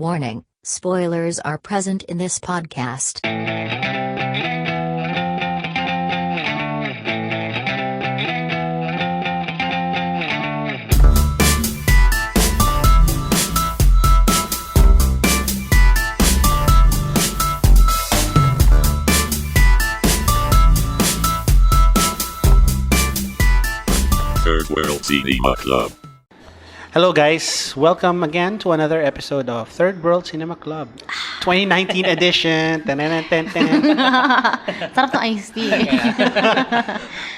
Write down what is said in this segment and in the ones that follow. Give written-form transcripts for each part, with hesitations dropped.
Warning, spoilers are present in this podcast. Third World Cinema Club. Hello guys, welcome again to another episode of Third World Cinema Club 2019 edition. Sarap ng iced tea.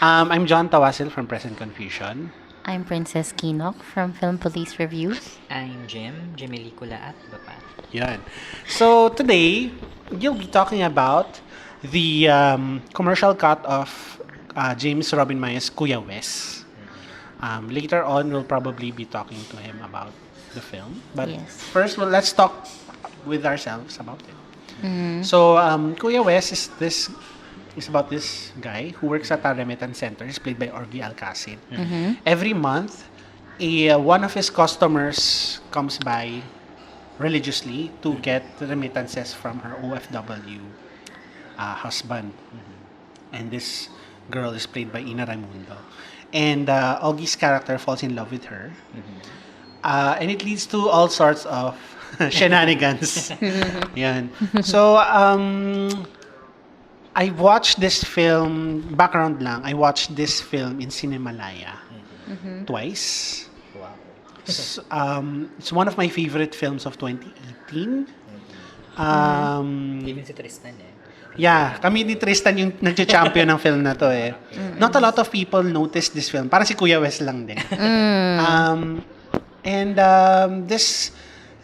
I'm John Tawasil from Present Confusion. I'm Princess Kinok from Film Police Reviews. I'm Jimmy Licula at Bapat. Yan. So today, you'll be talking about the commercial cut of James Robin Maya's Kuya Wes. Later on, we'll probably be talking to him about the film. But Yes. first, let's talk with ourselves about it. So, Kuya Wes is about this guy who works at a remittance center. He's played by Orgy Alcacid. Every month, one of his customers comes by religiously to get remittances from her OFW husband. And this girl is played by Ina Raimundo. And Oggy's character falls in love with her. And it leads to all sorts of shenanigans. Yan. So, I watched this film, background lang, I watched this film in Cinemalaya twice. Wow. It's one of my favorite films of 2018. Even si Tristan Yeah, kami ni Tristan yung nag-champion ng film na to eh. Not a lot of people noticed this film. Parang si Kuya Wes lang din.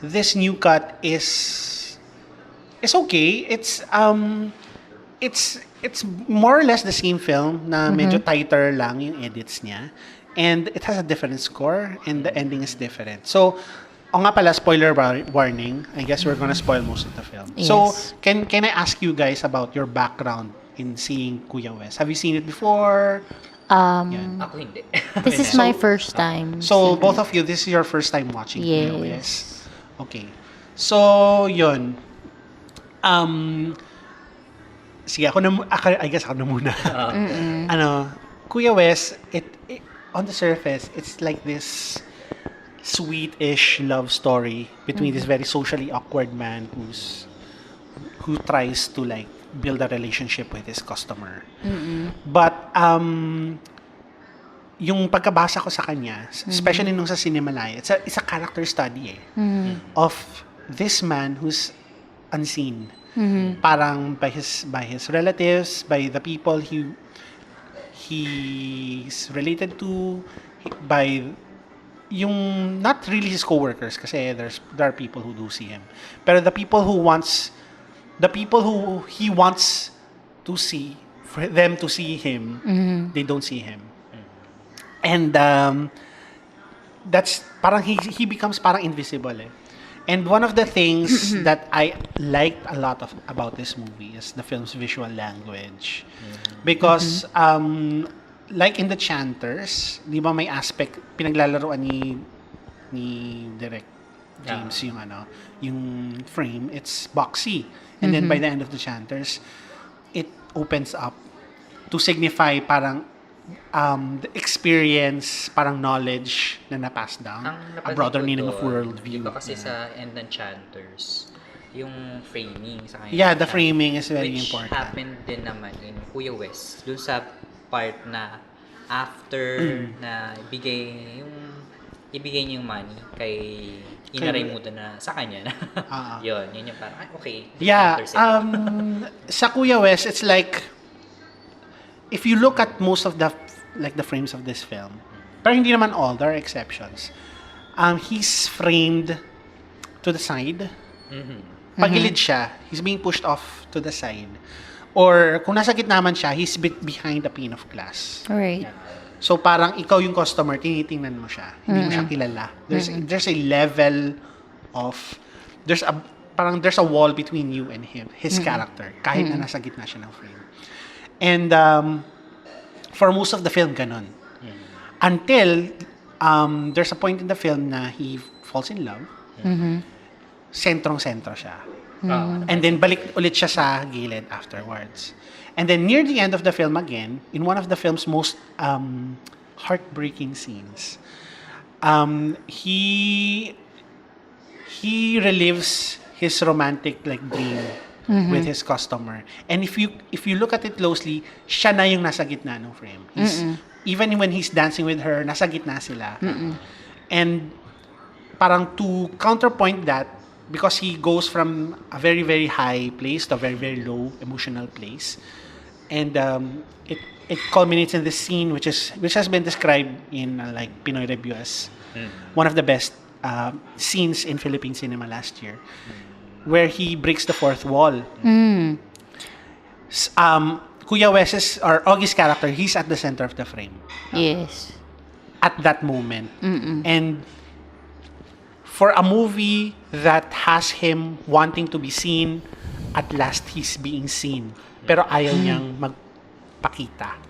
This new cut is okay. It's more or less the same film na medyo tighter lang yung edits niya. And it has a different score and the ending is different. So, nga pala, spoiler warning. I guess we're gonna spoil most of the film. Yes. So, can I ask you guys about your background in seeing Kuya Wes? Have you seen it before? Yan. Ako hindi. This is my first time. So, seeing both it. of you, this is your first time watching Kuya Yes. Wes? Okay. So, yun. Sige, I guess ako na muna. Kuya Wes, it on the surface, it's like this sweet-ish love story between this very socially awkward man who tries to like build a relationship with his customer. But yung pagkabasa ko sa kanya, especially nung sa Cinemalaya, it's a character study of this man who's unseen. Parang by his relatives, by the people he's related to, by yung not really his coworkers kasi there are people who do see him, pero the people who he wants to see, for them to see him, they don't see him. And that's parang he becomes parang invisible eh. And one of the things that I liked a lot about this movie is the film's visual language. Because like in The Chanters, di ba may aspect, pinaglalaroan ni Direk James yung frame, it's boxy. And then by the end of The Chanters, it opens up to signify parang the experience, parang knowledge na na-pass down, a broader meaning of worldview. Diba kasi sa end ng Chanters, yung framing sa kanya. Yeah, the framing is very which important. happened din naman in Kuya Wes. Doon sa part na after na ibigay niya yung money kay Ina Raimundo na sa kanya na. yun yung parang, okay. Yeah, Chanters sa Kuya Wes, it's like, if you look at most of the frames of this film, pero hindi naman all, there are exceptions. He's framed to the side. Pagilid siya, he's being pushed off to the side. Or kung nasa gitna man siya, he's behind a pane of glass. Alright. So parang ikaw yung customer, tinitingnan mo siya. Hindi mo siya kilala. There's a level of there's a wall between you and his character, kahit na nasa gitna siya ng frame. And for most of the film ganon. Until there's a point in the film na he falls in love. sentrong-sentro siya. And then balik ulit siya sa gilid afterwards. And then near the end of the film again, in one of the film's most heartbreaking scenes, he relives his romantic dream with his customer. And if you look at it closely, siya na yung nasa gitna ng frame. Even when he's dancing with her, nasa gitna sila. And parang to counterpoint that, because he goes from a very, very high place to a very, very low emotional place. And it culminates in this scene which has been described in Pinoy Review as one of the best scenes in Philippine cinema last year, where he breaks the fourth wall. Kuya Wes's or Augie's character, he's at the center of the frame. Yes. At that moment. And for a movie that has him wanting to be seen, at last he's being seen. Pero ayaw niyang magpakita.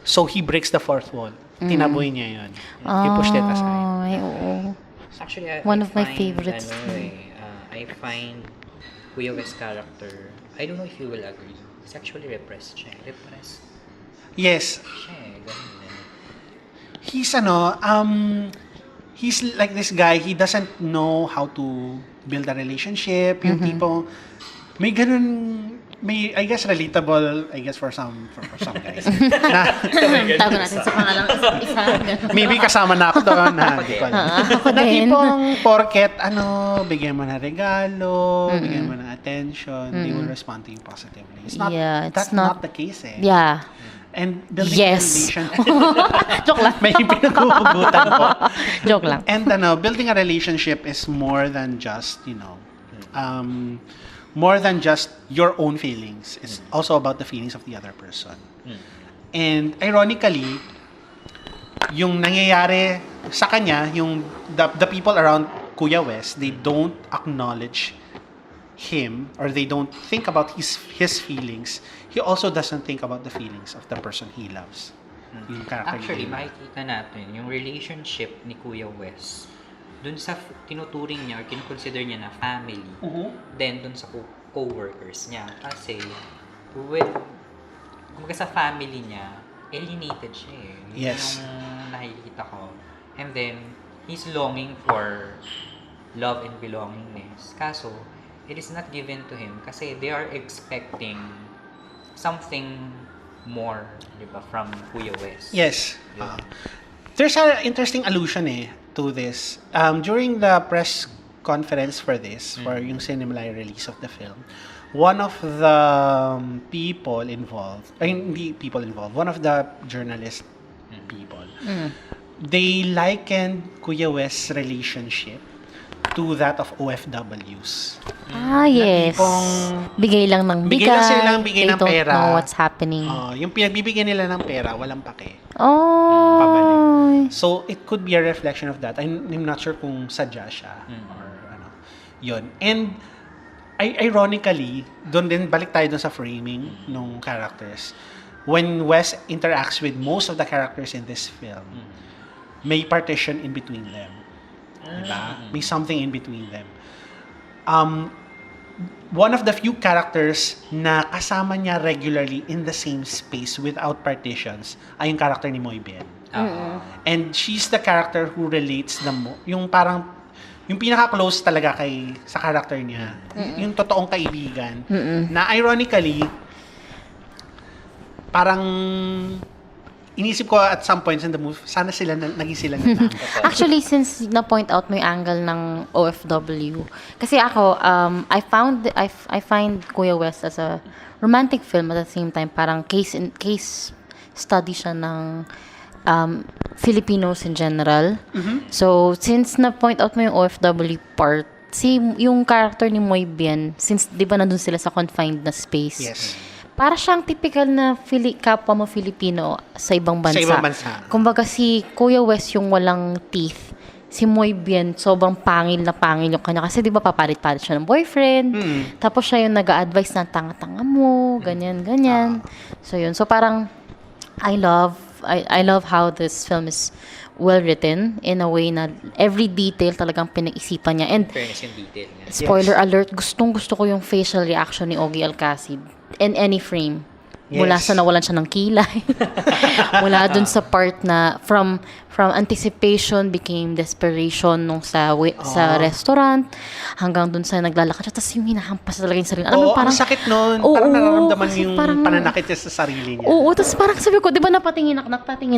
So he breaks the fourth wall. Tinaboy niya yun. He pushed it aside. Oo. Actually, One I of my find, favorites. I find Kuya Wes character, I don't know if you will agree, it's actually repressed siya. Repressed Yes. siya. Ganun. He's like this guy, he doesn't know how to build a relationship. Yung tipo, may ganun, I guess relatable, for some guys. Tago natin sa pangalang isa. Maybe kasama na ako doon. Ako Na din. tipong porket, bigyan mo na regalo, bigyan mo na attention, they will respond to you positively. That's not the case eh. Yeah. And building Yes. a relationship. Joke lang. May pinaghuhugutan ko. Joke lang. And building a relationship is more than just, more than just your own feelings. It's also about the feelings of the other person. And ironically, yung nangyayari sa kanya, yung the people around Kuya Wes, they don't acknowledge him or they don't think about his feelings. He also doesn't think about the feelings of the person he loves. Yung character Actually, niya. makikita natin yung relationship ni Kuya Wes dun sa tinuturing niya or kinukonsider niya na family, then dun sa co-workers niya. Kasi, kumbaga sa family niya, alienated siya eh. Yun Yes. yung nakikita ko. And then, he's longing for love and belongingness. Kaso, it is not given to him kasi they are expecting something more, di ba, from Kuya Wes. Yes. There's an interesting allusion to this. During the press conference for this, for yung Cinemalay release of the film, one of the one of the journalist people, they likened Kuya Wes' relationship to that of OFWs. Yes. Bigay lang ng Bigay lang sila ng bigay They ng don't pera. know what's happening. Yung pinagbibigyan nila ng pera, walang pake. Oh. Pabalik. So, it could be a reflection of that. I'm not sure kung sadya siya or yun. And, ironically, doon din, balik tayo doon sa framing ng characters. When Wes interacts with most of the characters in this film, may partition in between them. Diba? May something in between them. One of the few characters na kasama niya regularly in the same space without partitions ay yung character ni Moy Bien. And she's the character who relates the yung parang yung pinaka-close talaga sa character niya. Yung totoong kaibigan. Na ironically, parang inisip ko at some points in the movie, sana naging sila na lang. Actually, since na-point out mo yung angle ng OFW, kasi ako, I find Kuya Wes as a romantic film at the same time, parang case study siya ng Filipinos in general. So, since na-point out mo yung OFW part, yung character ni Moy Bien, since di ba nandun sila sa confined na space, Yes. para siyang typical na kapwa mo Filipino sa ibang bansa. Sa ibang bansa. Kumbaga si Kuya Wes yung walang teeth. Si Moy Bien, sobrang pangil yung kanya. Kasi di ba papalit-palit siya ng boyfriend. Tapos siya yung nag-a-advise na tanga-tanga mo, ganyan. So yun. So parang, I love how this film is well written in a way na every detail talagang pinag-isipan niya. And Fairness yung detail nga. spoiler alert, gustong-gusto ko yung facial reaction ni Ogie Alcacid in any frame. Mula Yes. sa nawalan siya ng kilay. Mula dun sa part na from anticipation became desperation nung sa restaurant hanggang dun sa naglalakad siya. Tapos yung hinahampas talaga yung sarili. Alam mo, Oo, ang sakit nun. Oo, parang nararamdaman kasi yung parang- pananakit niya sa sarili niya. Oo, tapos parang sabi ko, di ba napatingin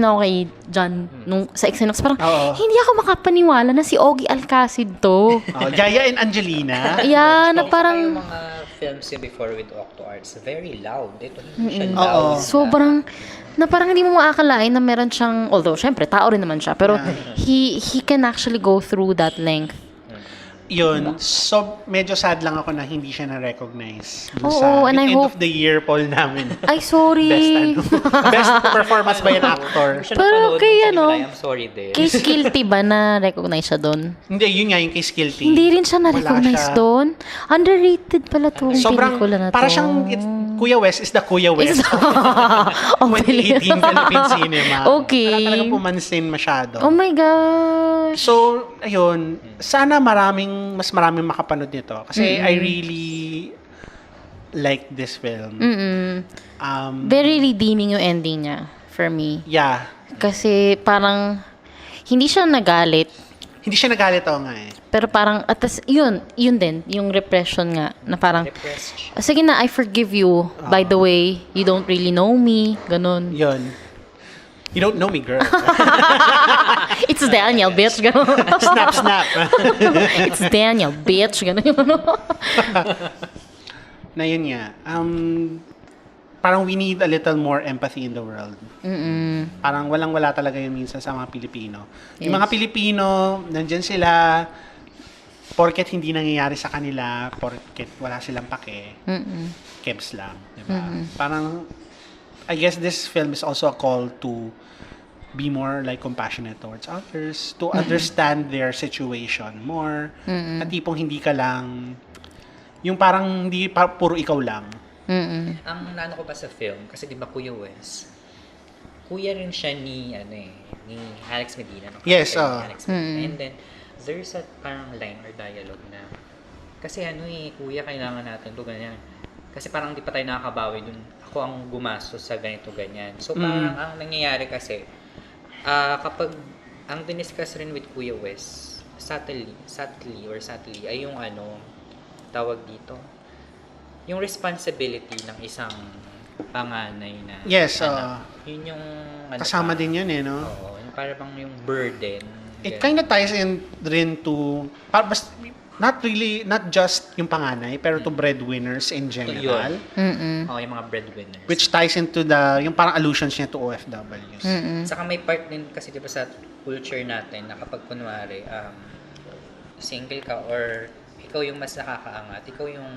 ako kay John nung sa Xenox, parang Oo. hindi ako makapaniwala na si Ogie Alcacid to. Oh, Jaya and Angelina. Yeah, na Saka yung parang mga films niya before with Octo Arts, very loud. Ito hindi siya Oo. loud. sobrang na parang hindi mo maakalain na meron siyang, although syempre tao rin naman siya, pero he can actually go through that length. Yun. So, medyo sad lang ako na hindi siya na-recognize. Dun Oo, sa and I end hope- of the year poll namin. Ay, sorry. Best performance by an actor. Siya Pero napanood kay nung sa ano, Nimalay, I'm sorry din. Kay Skillty ba na recognize siya doon? Hindi, yun nga yung kay Skillty. Hindi rin siya na-recognize Wala siya. doon. Underrated pala itong Sobrang, pelikula na to. para siyang, Kuya West is the Kuya West. Oh, 2018 Philippine cinema. Okay. Wala talagang pumansin masyado. Oh my gosh. So, ayun, sana mas maraming makapanood nito. Kasi I really like this film. Very redeeming yung ending niya for me. Yeah. Kasi parang hindi siya nagalit. Hindi siya nagalit ako nga eh. Pero parang, at yun din, yung repression nga, na parang, Depressed siya. sige na, I forgive you. By the way, you don't really know me. Ganon. Yun. You don't know me, girl. It's Daniel, bitch. Ganon. Snap, snap. It's Daniel, bitch. Ganon yung ano. Na yun nga. Parang we need a little more empathy in the world. Parang walang-wala talaga yun minsan sa mga Pilipino. Yung mga Pilipino, nandyan sila, porket hindi nangyayari sa kanila, porket wala silang pake, kebs lang. Diba? Parang, I guess this film is also a call to be more like compassionate towards others, to understand their situation more, at tipong hindi ka lang, yung parang hindi puro ikaw lang. Ang naano ko pa sa film, kasi di ba Kuya Wes, kuya rin siya ni Alex Medina. No? Yes, Ni Alex Medina. And then, there's a parang line or dialogue na, kasi kuya, kailangan natin to ganyan. Kasi parang di pa tayo nakakabawi dun. Ako ang gumastos sa ganito, ganyan. So, parang ang nangyayari kasi, kapag, ang diniscuss rin with Kuya Wes, subtly, ay yung tawag dito, yung responsibility ng isang panganay na Yes, anak. Yun yung kasama din yun eh, no? Oo, yung parang yung burden. It kind of ties in rin to, not just yung panganay, pero to breadwinners in general. Oo, yung mga breadwinners. Which ties into yung parang allusions niya to OFWs. Saka may part din kasi diba sa culture natin na kapag kunwari single ka or ikaw yung mas nakakaangat, ikaw yung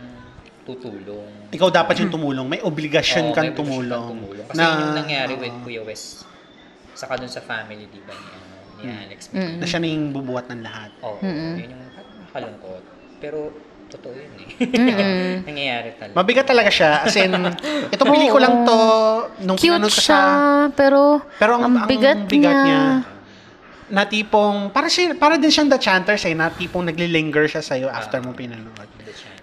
tutulong. Ikaw dapat yung tumulong. May obligasyon Oo, kang may obligasyon tumulong. Kasi yun yung nangyari with Kuya Wes. Saka dun sa family, di ba, ni Alex. Na siya na yung bubuhat ng lahat. Oo, yun yung nakalungkot. Pero, totoo yun eh. Nangyayari talaga. Mabigat talaga siya. As in, itong pelikulang to, nung Cute pinanood ko siya, sa... pero ang bigat niya. Na tipong, para din siyang The Chanters na tipong naglilinger siya sa'yo after mo pinanood.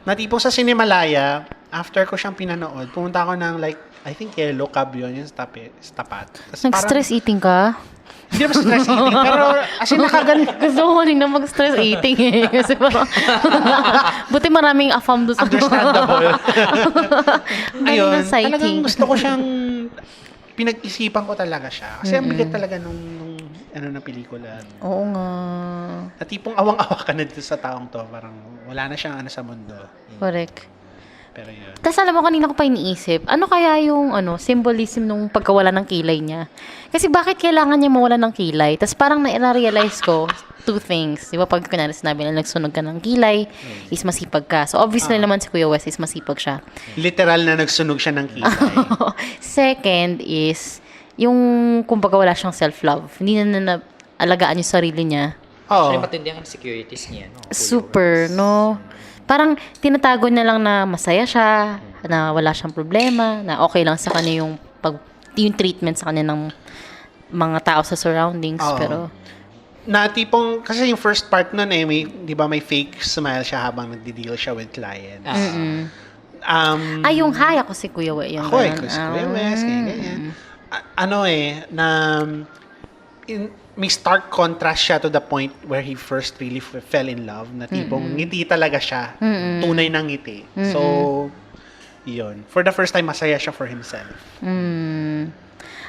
Na tipong sa Cinemalaya, after ko siyang pinanood, pumunta ako ng I think Yellow Cab yun, yung sa tapat. Tas Nag-stress eating ka? Hindi naman stress eating, pero as in nakagaling. Gusto ko rin na mag-stress eating eh. Kasi parang, buti maraming afam doon sa Understandable. Ayun, Exciting. talagang gusto ko siyang, pinag-isipan ko talaga siya. Kasi ang bigat talaga nung na pelikula. Oo nga. Na tipong awang-awa ka na dito sa taong to. Parang wala na siyang sa mundo. Correct. Pero yun. Tapos alam mo, kanina ko pa iniisip, ano kaya yung symbolism nung pagkawala ng kilay niya? Kasi bakit kailangan niya mawala ng kilay? Tapos parang na-realize ko, two things. Di ba pag kunwari sinabi na nagsunog ka ng kilay, is masipag ka. So obviously naman si Kuya Wes is masipag siya. Literal na nagsunog siya ng kilay. Second is, yung kumbaga wala siyang self-love. Hindi na alagaan yung sarili niya. Oo. Actually, matindi ang insecurities niya. No? Kuya Super, Wes. no? Parang tinatago niya lang na masaya siya, na wala siyang problema, na okay lang sa kanya yung treatment sa kanya ng mga tao sa surroundings, Oo. pero Na tipong, kasi yung first part nun may, di ba may fake smile siya habang nagdi-deal siya with clients. yung hi ako si Kuya We, yung Ako eh, ganun. si Kuya Wes, ganyan. May stark contrast siya to the point where he first really fell in love, na tipong ngiti talaga siya. Tunay ng ngiti. So, yun. For the first time, masaya siya for himself.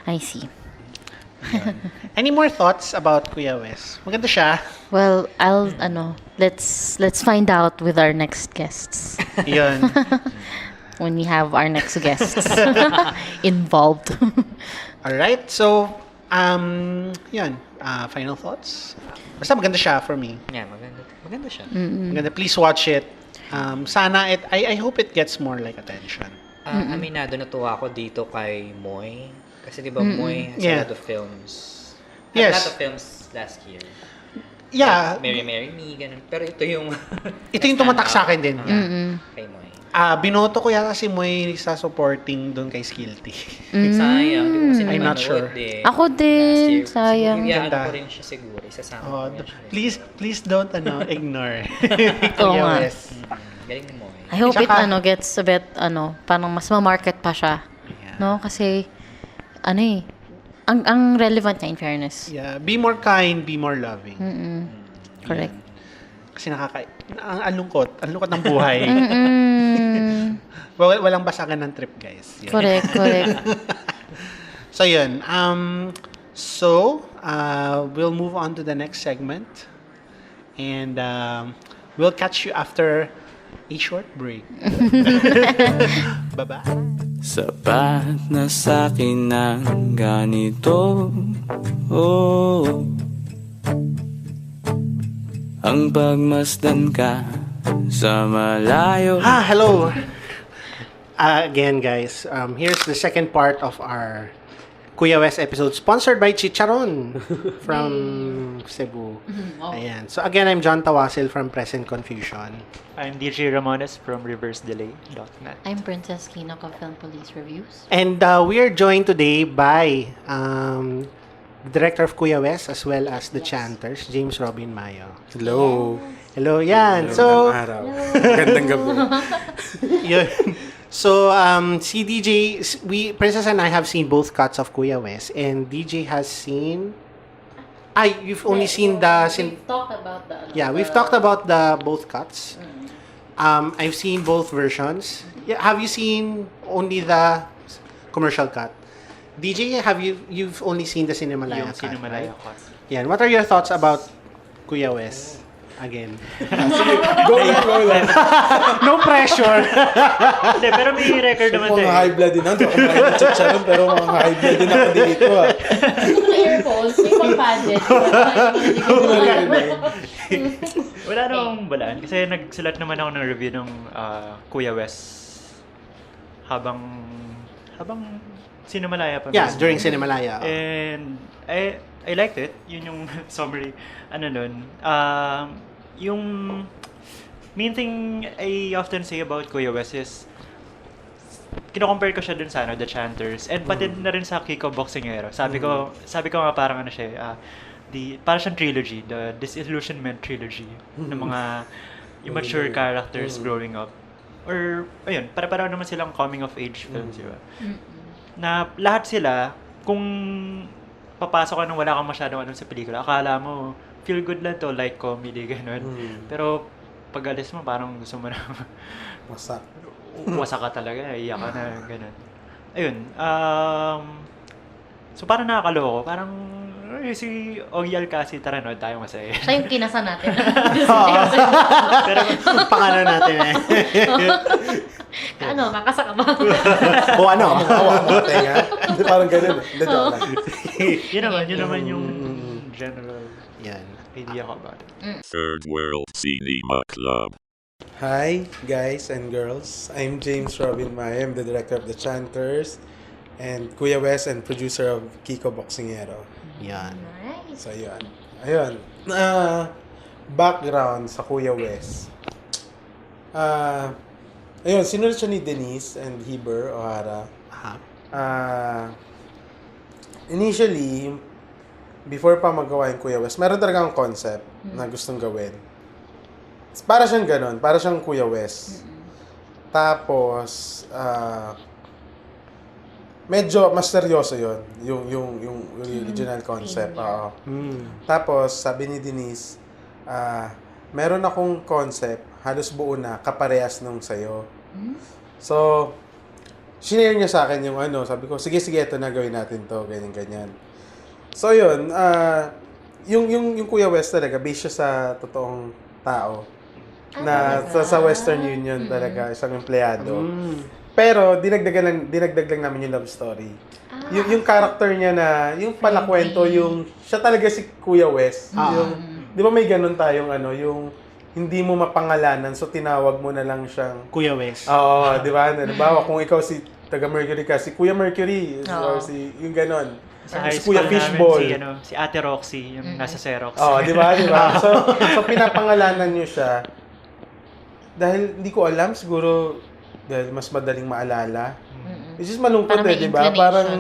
I see. Any more thoughts about Kuya Wes? Maganda siya. Well, let's find out with our next guests. Yun. When we have our next guests involved. Alright, so, yun. Final thoughts? Basta maganda siya for me. Yeah, maganda siya. Maganda. Please watch it. Sana I hope it gets more like attention. Aminado natuwa ako dito kay Moy. Kasi di ba Moy has Yeah. a lot of films. Yes. A lot of films last year. Yeah. Like, Marry Me, ganun. Pero ito yung... Ito yung tumatak sa akin din. Kay Moy. Binoto ko yata si Moy sa supporting doon kay Skillty. Sayang. Di ko kasi I'm not sure. napanood eh. Ako din, Last year. sayang. Iya, Ganda. ko rin siya siguro. Isasama Oh, ko rin siya. please don't ignore. Oo Kuya nga. Wes. Galing ni Moy. I hope Tsaka- it gets a bit parang mas ma-market pa siya. Yeah. No, kasi ang relevant niya in fairness. Yeah, be more kind, be more loving. Correct. Kasi ang lungkot ng buhay. Walang basagan ng trip, guys. Yeah. Correct. So yun. We'll move on to the next segment. And we'll catch you after a short break. Bye-bye. Sapat na sa'kin ng ganito, oh. Ang pagmasdan ka sa malayo. Hello. Again, guys. Here's the second part of our Kuya Wes episode, sponsored by Chicharon from Cebu. Ayan. So again, I'm John Tawasil from Present Confusion. I'm DJ Ramones from ReverseDelay.net. I'm Princess Kina of Film Police Reviews. And we are joined today by the director of Kuya Wes as well as the chanters, James Robin Mayo. Hello. Hello, yan. So, Araw. Magandang gabi. yun. So, si DJ, Princess and I have seen both cuts of Kuya Wes, and DJ has seen... you've only seen the... We've talked about the... Yeah, we've talked about the both cuts. I've seen both versions. Yeah, have you seen only the commercial cut? DJ, you've only seen the Cinemalaya Yung cut, Cinemalaya right? cut. Yeah, what are your thoughts about Kuya Wes? Again. Go lang. No pressure. Hindi, pero may record naman Mga tayo. high blood din. Hindi ako mga chicharon, pero mga high blood din ako dito. earphones, may pang-pageant. Wala namang balaan. Kasi nagsulat naman ako ng review ng Kuya Wes habang Cinemalaya pa Yeah, mismo. during Cinemalaya. And I liked it. Yun yung summary. Nun. Yung main thing I often say about Kuya Wes is kino-compare ko siya dun sa The Chanters and pati na rin sa Kiko Boxingero. Sabi ko nga parang parang siyang trilogy, the Disillusionment trilogy ng mga immature characters growing up. Or ayun, para naman silang coming of age films, di ba? Na lahat sila kung papasok ka nung wala kang masyadong sa pelikula, akala mo feel good lang to, like comedy, gano'n. Pero pag alis mo, parang gusto mo na wasak ka talaga, iyak ka na, gano'n. Ayun, so parang nakakaloko, parang si Ogie Alcacid, tara no, tayo masaya. Siya yung kinasa natin. Pero pangalan natin eh. Kakasa ka ba? O ano? Hawa tenga. Hindi parang ganun. Hindi joke lang. Yun naman yung general Yan. idea ko about it. Third World Cinema Club. Hi, guys and girls. I'm James Robin Maya. I'm the director of The Chanters and Kuya Wes and producer of Kiko Boxingero. Yan. So, yun. Ayun. Background sa Kuya Wes. Ayun, sinulat siya ni Denise and Heber O'Hara. Aha. Initially, before pa magawa yung Kuya West, meron talagang concept na gustong gawin. Para siyang ganun, para siyang Kuya West. Tapos, medyo mas seryoso yun, yung original concept. Oo. Tapos, sabi ni Denise, meron akong concept, halos buo na, kaparehas nung sa'yo. So, shinare niya sa akin yung sabi ko, sige, ito na, gawin natin to, ganyan. So, yun, yung Kuya West talaga, based siya sa totoong tao. Na sa Western Union talaga, isang empleyado. Pero, dinagdag lang namin yung love story. Yung character niya na, yung palakwento, yung, siya talaga si Kuya West. Yung, di ba may ganun tayong yung, hindi mo mapangalanan, so tinawag mo na lang siyang Kuya West. Oo, di ba? Halimbawa, kung ikaw si taga-Mercury ka, si Kuya Mercury, or si, yung ganon. Sa high Si school Kuya Fishball. si Ate Roxy, yung nasa Xerox. Oo, di ba? So, pinapangalanan niyo siya. Dahil, hindi ko alam, siguro, dahil mas madaling maalala. Which is malungkot Parang may di ba? inclination. Parang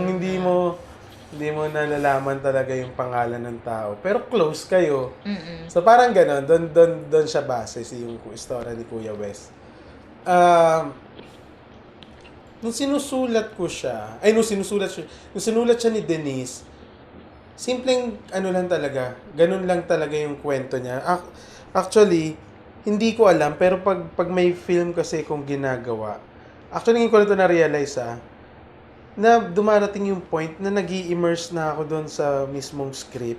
hindi mo nalalaman talaga yung pangalan ng tao. Pero close kayo. So, parang gano'n. Doon siya base yung istorya ni Kuya West. Nung sinusulat siya ni Denise, simpleng lang talaga. Ganun lang talaga yung kwento niya. Actually, hindi ko alam, pero pag may film kasi kung ginagawa, actually, ngayon ko lang ito na-realize na dumarating yung point na nag-i-immerse na ako doon sa mismong script.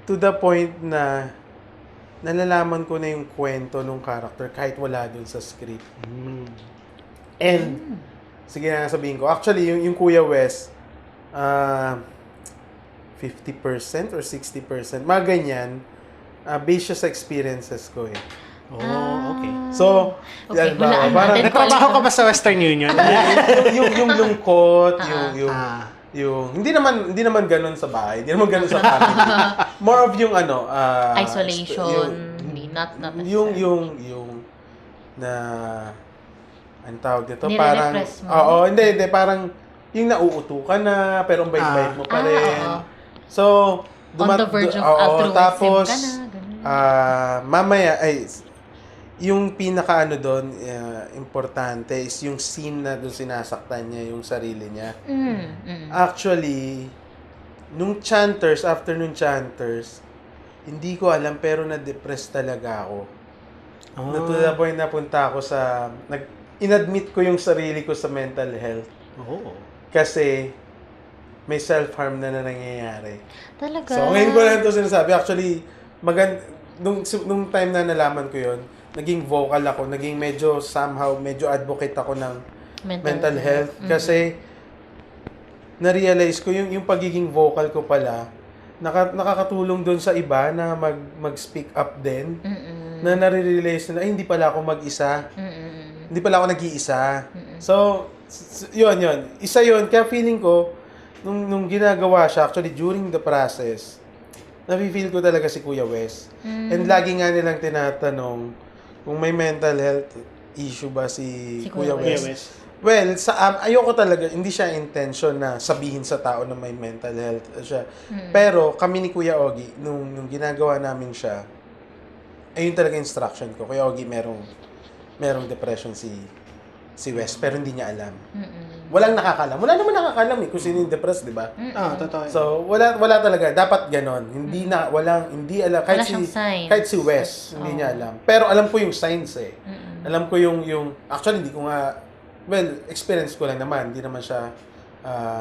To the point na nalalaman ko na yung kwento ng character kahit wala doon sa script. And, sige na sabihin ko, actually, yung Kuya West, 50% or 60%, mga ganyan, based siya sa experiences ko eh. Okay. So, Okay, yan ba? hulaan Parang, natin. Nagtrabaho ka ba sa Western Union? yung lungkot, yung hindi naman ganun sa bahay, hindi naman ganun sa family. More of yung Isolation. Not yung na ang tawag dito, parang Nire-repress mo? hindi parang yung nauuto ka na pero ang bait-bait mo pa rin. Oo. So, On the verge of altruism tapos ka na, ganun. mamaya yung pinaka doon importante is yung scene na doon sinasaktan niya yung sarili niya. Actually, after nung Chanters, hindi ko alam pero na-depress talaga ako. Na to the point na punta ako inadmit ko yung sarili ko sa mental health. Kasi may self-harm na nangyayari. Talaga? So, ngayon ko lang ito sinasabi. Actually, nung time na nalaman ko yon, naging vocal ako, naging medyo advocate ako ng mental health. Kasi, na-realize ko yung pagiging vocal ko pala, nakakatulong doon sa iba na mag-speak up din. Na nare-realize na, hindi pala ako mag-isa. Hindi pala ako nag-iisa. So, yun. Isa yun. Kaya feeling ko, nung ginagawa siya, actually during the process, nafe-feel ko talaga si Kuya West. And lagi nga nilang tinatanong kung may mental health issue ba si Kuya West. Well, ayoko talaga, hindi siya intention na sabihin sa tao na may mental health siya. Pero kami ni Kuya Ogie, nung ginagawa namin siya, ayun talaga instruction ko. Kuya Ogie, merong depression si West, pero hindi niya alam. Walang nakakalam. Wala naman nakakalam kung sino yung depressed, di ba? Totoo. So, wala talaga. Dapat ganon. Hindi alam. Wala siyang signs. Kahit si West, hindi niya alam. Pero alam ko yung signs eh. Alam ko yung actually, hindi ko nga, experience ko lang naman. Hindi naman siya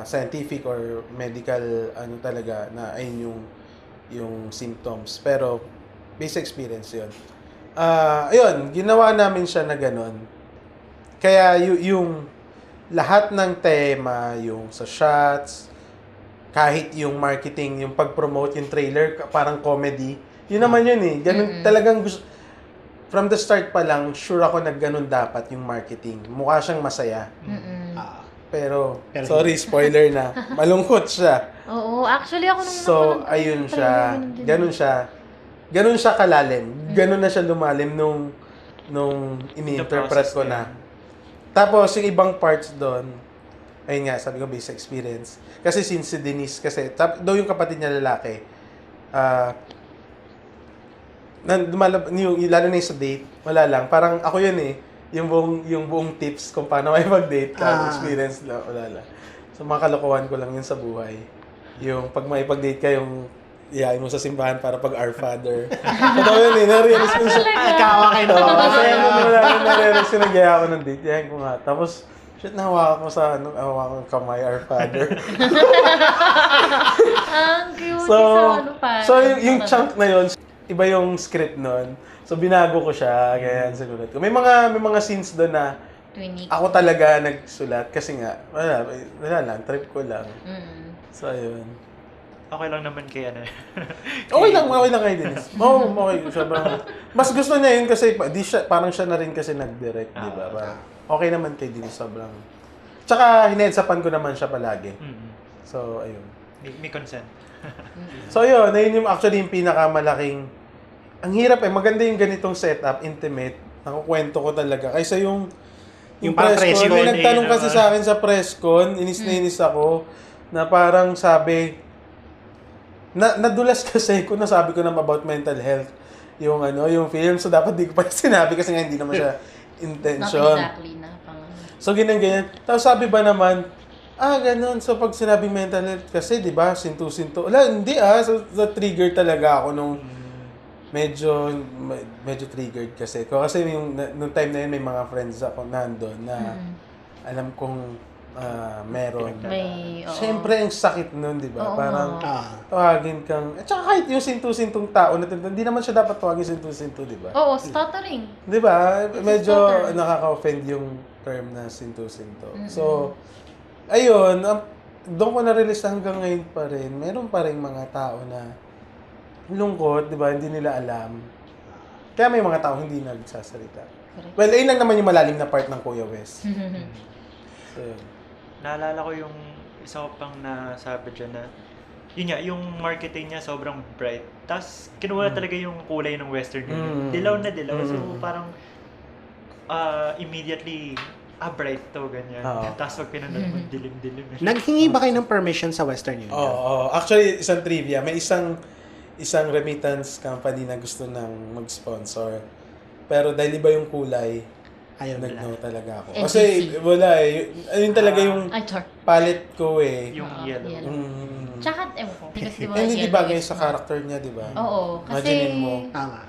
scientific or medical, talaga, na ayun yung symptoms. Pero, basic experience yun. Ayun, ginawa namin siya na ganon. Kaya yung lahat ng tema, yung sa shots, kahit yung marketing, yung pag-promote, yung trailer, parang comedy, yun naman yun eh. Ganun talagang from the start pa lang, sure ako na ganun dapat yung marketing. Mukha siyang masaya. Pero sorry, spoiler na. Malungkot siya. Oo, actually ako nung So, ayun siya. Ganun siya kalalim. Ganun na siya lumalim nung ini-interpret ko na. Tapos, yung ibang parts doon, ayun nga, sabi ko based sa experience. Kasi since si Denise, kasi, daw yung kapatid niya lalaki, lalo na yung sa date, wala lang. Parang ako yun eh, yung buong tips kung paano may mag-date ka, experience lang, wala lang. So, mga kalokohan ko lang yun sa buhay. Yung pag may pag-date ka, yung iyain mo sa simbahan para pag Our Father. Totoo yun eh, na-realize ko siya. Kawa kayo na. Kasi na-realize ko, nag-iaya ako ng date, iyain ko nga. Tapos, shit, nahawakan ko sa, hawakan ko kamay, Our Father. Ang cute. So, pa. yung chunk na yun, iba yung script nun. So, binago ko siya, ganyan, sinulat ko. May mga scenes doon na ako talaga nagsulat kasi nga, wala lang, trip ko lang. So, ayun. Okay lang naman kay ano. Okay lang kay Denise. Oo, okay. Sobrang, mas gusto niya yun kasi, parang siya na rin kasi nag-direct, di ba? Parang, okay naman kay Denise, sobrang. Tsaka, hinedsapan ko naman siya palagi. So, ayun. May consent. So, yun yung actually yung pinakamalaking, ang hirap maganda yung ganitong setup, intimate, nakukwento ko talaga. Kaysa yung parang press con. May nagtanong kasi naman. sa akin sa press con, inis na inis ako, na parang sabi, nadulas kasi kung nasabi ko naman about mental health, yung film, so dapat di ko pa sinabi kasi nga hindi naman siya intention. Not exactly na. So, ganyan. Tapos sabi ba naman, ganun. So, pag sinabi mental health kasi, di ba, sinto-sinto. Wala, hindi So, trigger talaga ako nung medyo triggered kasi. Kasi nung time na yun, may mga friends ako nandun na alam kong meron. Siyempre, ang sakit nun, di ba? Parang tawagin kang... At saka kahit yung sinto-sintong tao, hindi naman siya dapat tawagin sinto-sinto, di ba? Oo, stuttering. Di ba? Medyo nakaka-offend yung term na sinto-sinto. So, ayun, doon ko na-release hanggang ngayon pa rin. Meron pa rin mga tao na lungkot, di ba? Hindi nila alam. Kaya may mga tao hindi nagsasalita. Correct. Well, ayun lang naman yung malalim na part ng Kuya Wes. So, yun. Naalala ko yung isa ko pang nasabi dyan na, yun nga, yung marketing niya sobrang bright. Tapos, kinuha talaga yung kulay ng Western Union. Dilaw na dilaw. So, parang, immediately, bright to, ganyan. Tapos, pag pinanood mo, dilim-dilim. Naghingi ba kayo ng permission sa Western Union? Oo. Actually, isang trivia. May isang remittance company na gusto nang mag-sponsor. Pero dahil iba yung kulay, nag-no talaga ako. NGC. Kasi wala ayun talaga yung palette ko Yung yellow. Tsaka, ewan ko. Because diba, hindi bagay sa character niya, di ba? Oo. Kasi, Imaginin mo. Tama.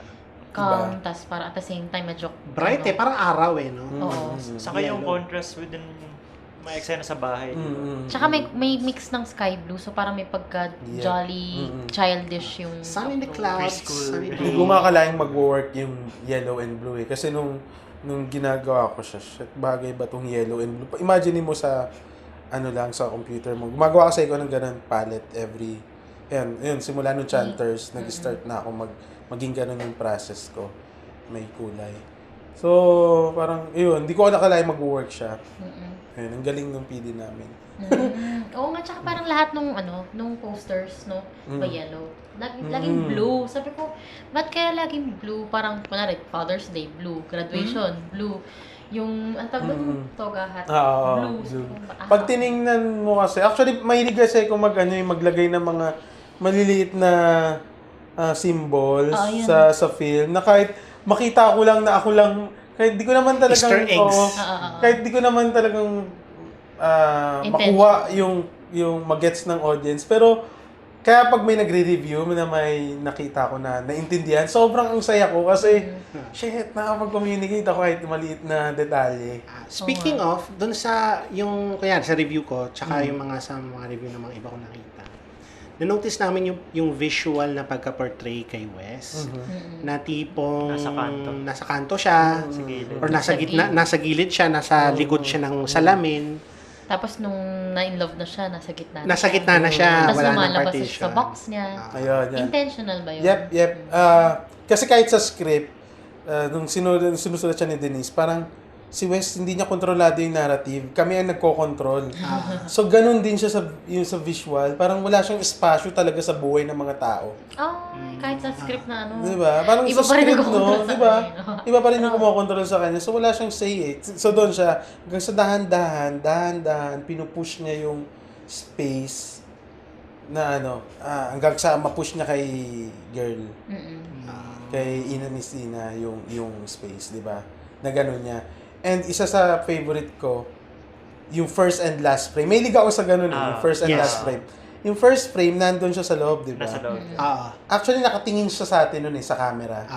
calm, tas para at the same time medyo... Bright parang araw no? Oo. Saka yung contrast within may eksena sa bahay. Tsaka may mix ng sky blue, so parang may pagka-jolly, childish yung... Sun in the clouds. Sun in the Hindi ko makakalaing mag-work yung yellow and blue eh. Kasi nung ginagawa ko siya, shit, bagay ba tong yellow and blue? Imagine mo sa, sa computer mo. Gumagawa kasi ako ng ganun palette every, yun, simula nung Chanters, nag-start na ako maging ganun yung process ko. May kulay. So, parang, yun, hindi ko nakalaing mag-work siya. Ayun, ang galing ng PD namin. Oo nga, tsaka parang lahat nung posters, ba yellow. Laging blue. Sabi ko, ba't kaya laging blue? Parang, kunwari, Father's Day, blue. Graduation, blue. Yung, ang tawag doon, toga hat, blue. Blue. Pag tiningnan mo kasi, actually, mahilig kasi kung maglagay ng mga maliliit na symbols sa film, na kahit makita ko lang na ako lang, kahit di ko naman talagang... Easter eggs. Kahit di ko naman talagang makuha yung magets ng audience. Pero, kaya pag may nagre-review na may nakita ko na naintindihan, sobrang ang saya ko kasi, shit, nakapag-communicate ako kahit maliit na detalye. Speaking of, dun sa sa review ko, tsaka yung sa mga review ng mga iba ko nakita, na-notice namin yung visual na pagka-portray kay Wes, na tipong nasa kanto siya, or nasa gilid siya, nasa likod siya ng salamin. Tapos nung na-in-love na siya, nasa gitna na siya. Tapos Wala nang lumalabas partition. sa box niya. Ayun, yan. Intentional ba yun? Yep. Kasi kahit sa script, nung sinusulat siya ni Denise, parang si Wes, hindi niya kontrolado yung narrative. Kami ang nagko-control. So, ganun din siya sa visual. Parang wala siyang espasyo talaga sa buhay ng mga tao. Kahit sa script na ano. Diba? Parang Iba sa pa rin script, nagko-control no? sa Diba? kanya. Iba pa rin yung kumokontrol sa kanya. So, wala siyang say eh. So, doon siya, hanggang sa dahan-dahan, pinupush niya yung space na hanggang sa mapush niya kay girl. Kay Miss Ina, yung space, diba? Na gano'n niya. And isa sa favorite ko, yung first and last frame. May liga ako sa ganun yung first and last frame. Yung first frame, nandun siya sa loob, di ba? Nasa loob. Actually, nakatingin siya sa atin nun sa camera.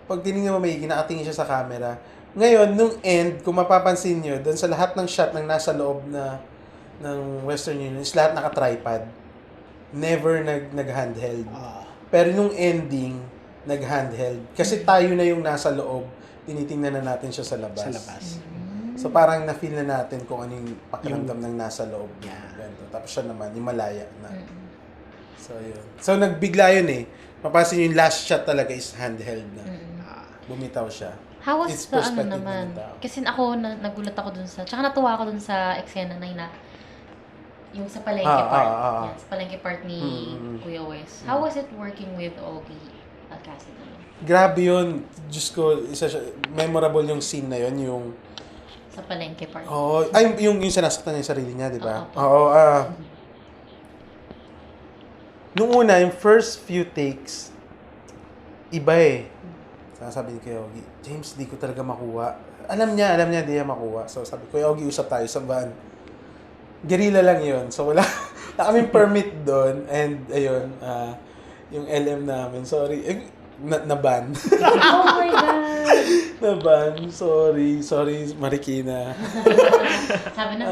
Pag tinignan mo maigi, nakatingin siya sa camera. Ngayon, nung end, kung mapapansin nyo, doon sa lahat ng shot ng nasa loob ng Western Union, is lahat naka-tripod. Never nag-handheld. Pero nung ending, nag-handheld. Kasi tayo na yung nasa loob, tinitingnan na natin siya sa labas. So parang na-feel na natin kung ano yung pakiramdam ng nasa loob niya. Ganito. Tapos siya naman, yung malaya na. So yun. So nagbigla yun eh. Mapapansin yung last shot talaga is handheld na. Bumitaw siya. How was It's the perspective naman? ng tao. Kasi ako, nagulat ako dun tsaka natuwa ako dun sa eksena na yung sa palengke part. Yan, sa palengke part ni Kuya Wes. How was it working with Ogie Alcacid? Grabe yun. Diyos ko, memorable yung scene na yun, yung Sa palengke part. yung sinasaktan niya yung sarili niya, di ba? Nung una, yung first few takes, iba eh. Sabi ni Kuya Ogie, James, di ko talaga makuha. Alam niya, di niya makuha. So sabi ko, Kuya Ogie, usap tayo sa van. Guerrilla lang yun. So wala kaming permit doon. And ayun, yung LM namin, sorry. Na-ban. Oh my God! Na-ban. Sorry, Marikina. Sabi na.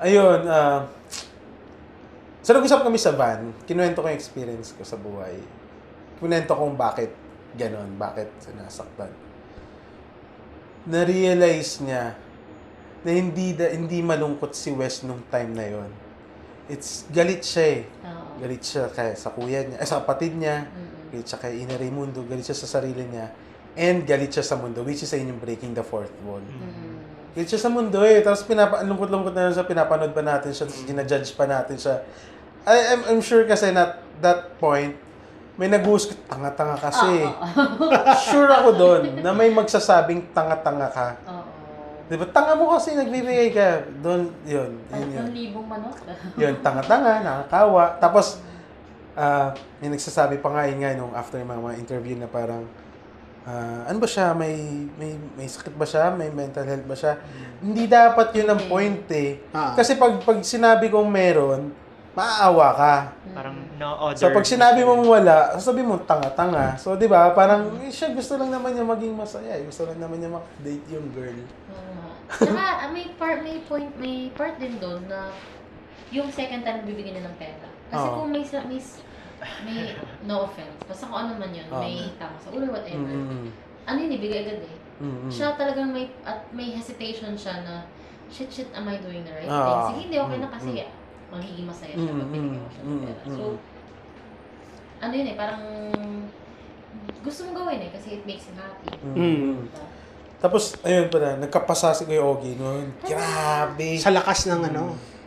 Ayun. So, nag-usap kami sa van. Kinuwento ko yung experience ko sa buhay. Kinuwento kong bakit ganon, bakit sinasaktan. Na-realize niya na hindi malungkot si Wes nung time na yon. It's galit siya eh. Galit siya sa kuya niya, sa kapatid niya, galit siya kay Ina Raimundo, galit siya sa sarili niya, and galit siya sa mundo, which is yung breaking the fourth wall. Galit siya sa mundo eh. Tapos lungkot-lungkot na siya, pinapanood pa natin siya, tapos ginajudge pa natin siya. I'm sure kasi na that point, may nag-uusap, tanga-tanga kasi. Sure ako doon na may magsasabing tanga-tanga ka. Diba? Tanga mo kasi, nagbibigay ka. Doon, yun. 1,000 manok. Yun, tanga-tanga, nakakawa. Tapos, may nagsasabi pa nga yun nga nung after mga interview na parang, ano ba siya? May sakit ba siya? May mental health ba siya? Hindi dapat yun ang point eh. Kasi pag sinabi kong meron, maaawa ka. Parang no other. So pag sinabi mong wala, sasabi mo tanga-tanga. So 'di ba? Parang siya gusto lang naman niya maging masaya. Gusto lang naman niya mak-date yung girl. Saka may part din doon na yung second time bibigyan niya ng pera. Kasi kung may no offense, basta kung ano man yun, may tama sa ulo, whatever. Ano yun, ibigay agad eh. Siya talagang may hesitation siya na, shit, am I doing the right thing? Sige, hindi, okay na kasi magiging masaya siya pag binigyan mo siya ng pera. So, ano yun eh, parang gusto mong gawin eh, kasi it makes him happy. Tapos, ayun pala, nagkapasa si Kuya Ogie noon. Grabe! Sa lakas ng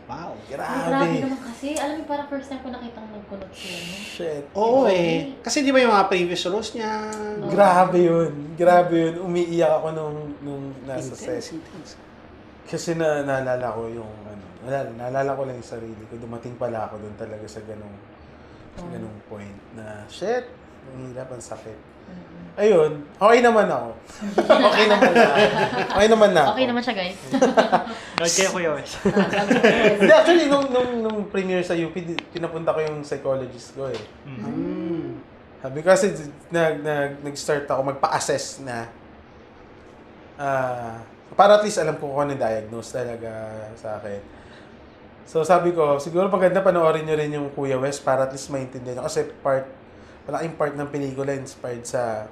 wow. Grabe naman kasi. Alam mo, parang first time ko nakitang nagkunot siya. Shit. Oo eh. Kasi di ba yung mga previous roles niya? Grabe yun. Umiiyak ako nung nasa set. Intense. Kasi naalala ko yung naalala ko lang yung sarili ko. Dumating pala ako doon talaga sa ganung point na shit, ang hirap, ang sakit. Ayun, okay naman ako. Okay naman na ako. Okay naman siya, guys. Nood kayo, Kuya Wes. Hindi, actually, nung premiere sa UP, pinapunta ko yung psychologist ko eh. Sabi ko kasi nag-start ako magpa-assess na para at least alam ko kung ano diagnose talaga sa akin. So sabi ko, siguro maganda panoorin nyo rin yung Kuya Wes para at least maintindihan nyo. Kasi malaking part ng pelikula inspired sa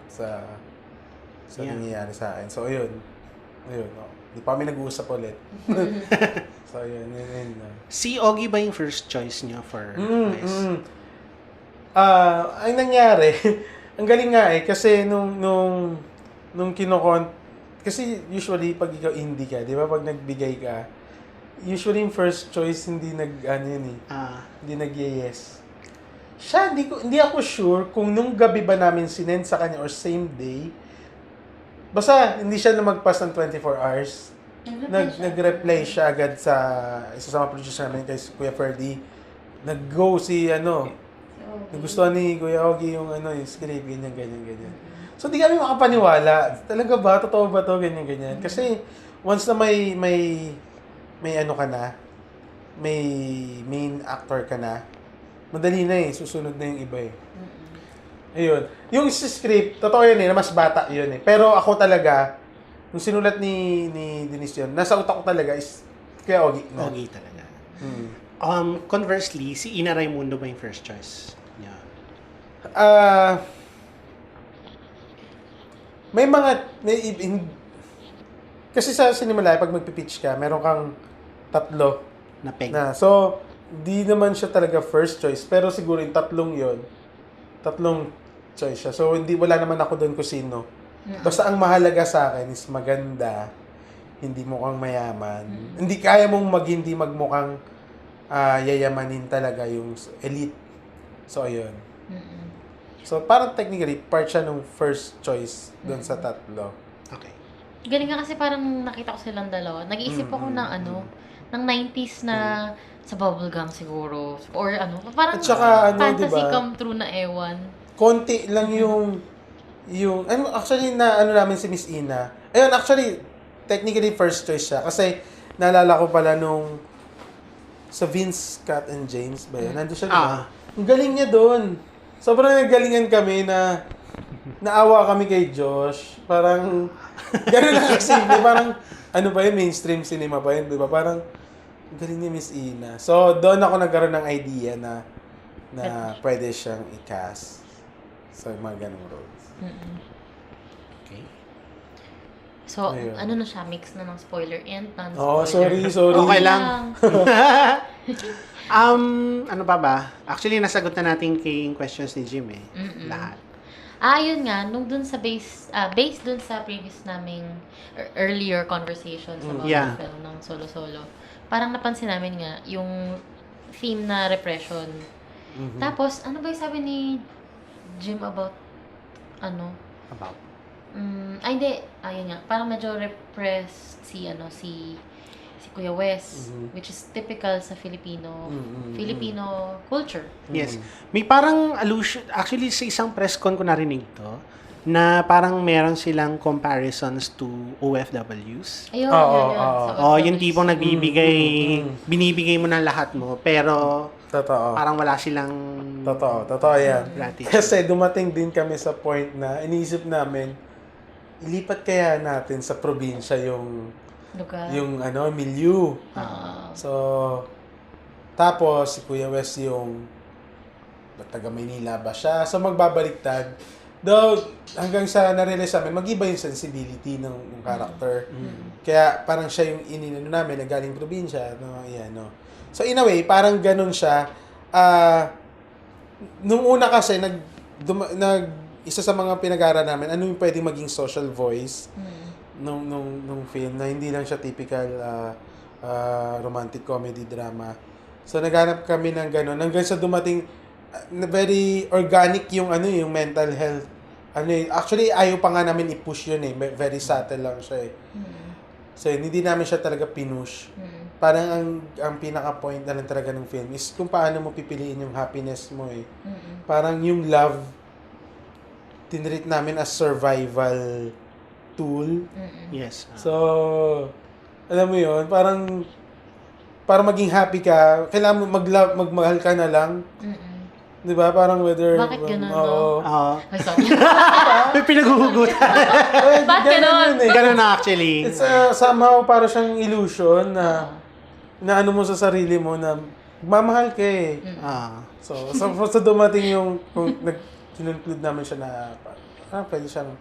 nangyayari sa akin. So ayun. Di pa kami nag-uusap ulit. So ayun. Si Ogie ba yung first choice niya for Wes? Ang nangyari, Ang galing nga kasi nung kasi usually pag ikaw indie ka, di ba, pag nagbigay ka, usually yung first choice hindi hindi nag-yes. Siya, hindi ako sure kung nung gabi ba namin sinend sa kanya or same day. Basta hindi siya lumagpas ng 24 hours. Nag-reply siya agad sa isa sa mga producer namin kay Kuya Ferdy. Nag-go nagustuhan ni Kuya Ogie yung yung script, ganyan. So, di kami makapaniwala. Talaga ba? Totoo ba to? Ganyan. Kasi, once na may ka na, may main actor ka na, madali na susunod na yung iba Ayun. Yung script, totoo yun na mas bata yun Pero ako talaga, nung sinulat ni Denise yun, nasa utak ko talaga is kaya Ogie. Ogie talaga. Conversely, si Ina Raimundo ba yung first choice niya? Kasi sa Cinemalaya, pag magpipitch ka, meron kang 3 Na peg. So, di naman siya talaga first choice. Pero siguro yung 3 choice siya. So, wala naman ako doon kung sino. Basta ang mahalaga sa akin is maganda, hindi mukhang mayaman. Hindi kaya mong hindi magmukhang yayamanin talaga yung elite. So, ayun. So, parang technically, part siya ng first choice doon sa 3. Okay. Galing nga kasi parang nakita ko silang dalawa. Nag-iisip ako ng ng 90s na sa bubblegum siguro. Or parang At saka, fantasy diba, come true na ewan. konti lang yung actually namin si Miss Ina. Ayun, actually, technically first choice siya. Kasi, naalala ko pala nung sa Vince, Cat and James ba yun? Nandun siya, diba? Ang galing niya doon. Sobrang nagalingan kami na naawa kami kay Josh. Parang, gano'n lang kasi. Parang, mainstream cinema ba yun? Diba? Parang, ang galing ni Miss Ina. So, doon ako nagkaroon ng idea na pwede siyang i-cast sa mga ganong roles. Okay. So, Ayun. na siya? Mix na ng spoiler and non-spoiler. Oh, sorry. Okay lang. Ano pa ba? Actually, nasagot na natin kay questions ni Jim Lahat. Yun nga, nung dun sa based dun sa previous naming earlier conversations about the film ng Solo-Solo, parang napansin namin nga yung theme na repression. Tapos, ano ba yung sabi ni Jim about About? Hindi. Ayun nga. Parang medyo repressed si Kuya Wes, which is typical sa Filipino culture. Yes. May parang allusion, actually sa isang press con ko narinig to, na parang meron silang comparisons to OFWs. Ayun, Yung tipong binibigay mo ng lahat mo, pero Totoo. parang wala silang Totoo yan. gratitude. Kasi dumating din kami sa point na iniisip namin, ilipat kaya natin sa probinsya yung lugar. yung milieu. So, tapos si Kuya Wes yung taga Maynila ba siya? So, magbabaliktad. Though, hanggang sa na-realize namin, mag-iba yung sensibility ng character. Kaya, parang siya yung inino namin na galing probinsya. So, in a way, parang ganun siya. Nung una kasi, isa sa mga pinag-aaral namin, ano yung pwedeng maging social voice nung film, na hindi lang siya typical romantic comedy drama. So, naghanap kami ng ganun. Hanggang sa dumating, very organic yung mental health. Actually, ayaw pa nga namin i-push yun Very subtle lang siya So, hindi namin siya talaga pinush. Parang ang pinaka-point na lang talaga ng film is kung paano mo pipiliin yung happiness mo Parang yung love, tinreat namin as survival tool. Yes. So, alam mo yun, parang para maging happy ka, kailangan mo magmahal ka na lang. Di ba? Parang whether... Bakit ganun, Oo. Ay, sorry. May pinaghuhugutan. Bakit ganun? Ganun na actually. It's somehow para siyang illusion na ano mo sa sarili mo na mamahal ka So dumating yung kinconclude namin siya na pwede siyang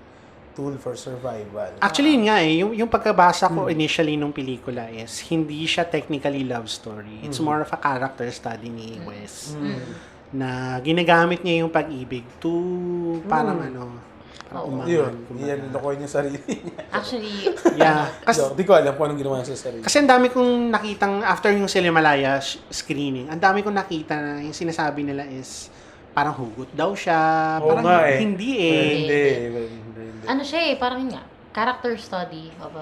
tool for survival. Actually, yun nga yung pagkabasa ko initially nung pelikula is hindi siya technically love story. It's more of a character study ni Wes. na ginagamit niya yung pag-ibig to parang parang umangat. Yun, kumbaga. yan, lokoy niya sarili niya. Actually, Yeah. Di ko alam kung anong ginawa niya sa sarili. Kasi ang dami kong nakitang, after yung Silimalaya screening, ang dami kong nakita na yung sinasabi nila is, parang hugot daw siya. Oo Parang nga eh. hindi eh. Hindi. ano siya parang yun nga, character study of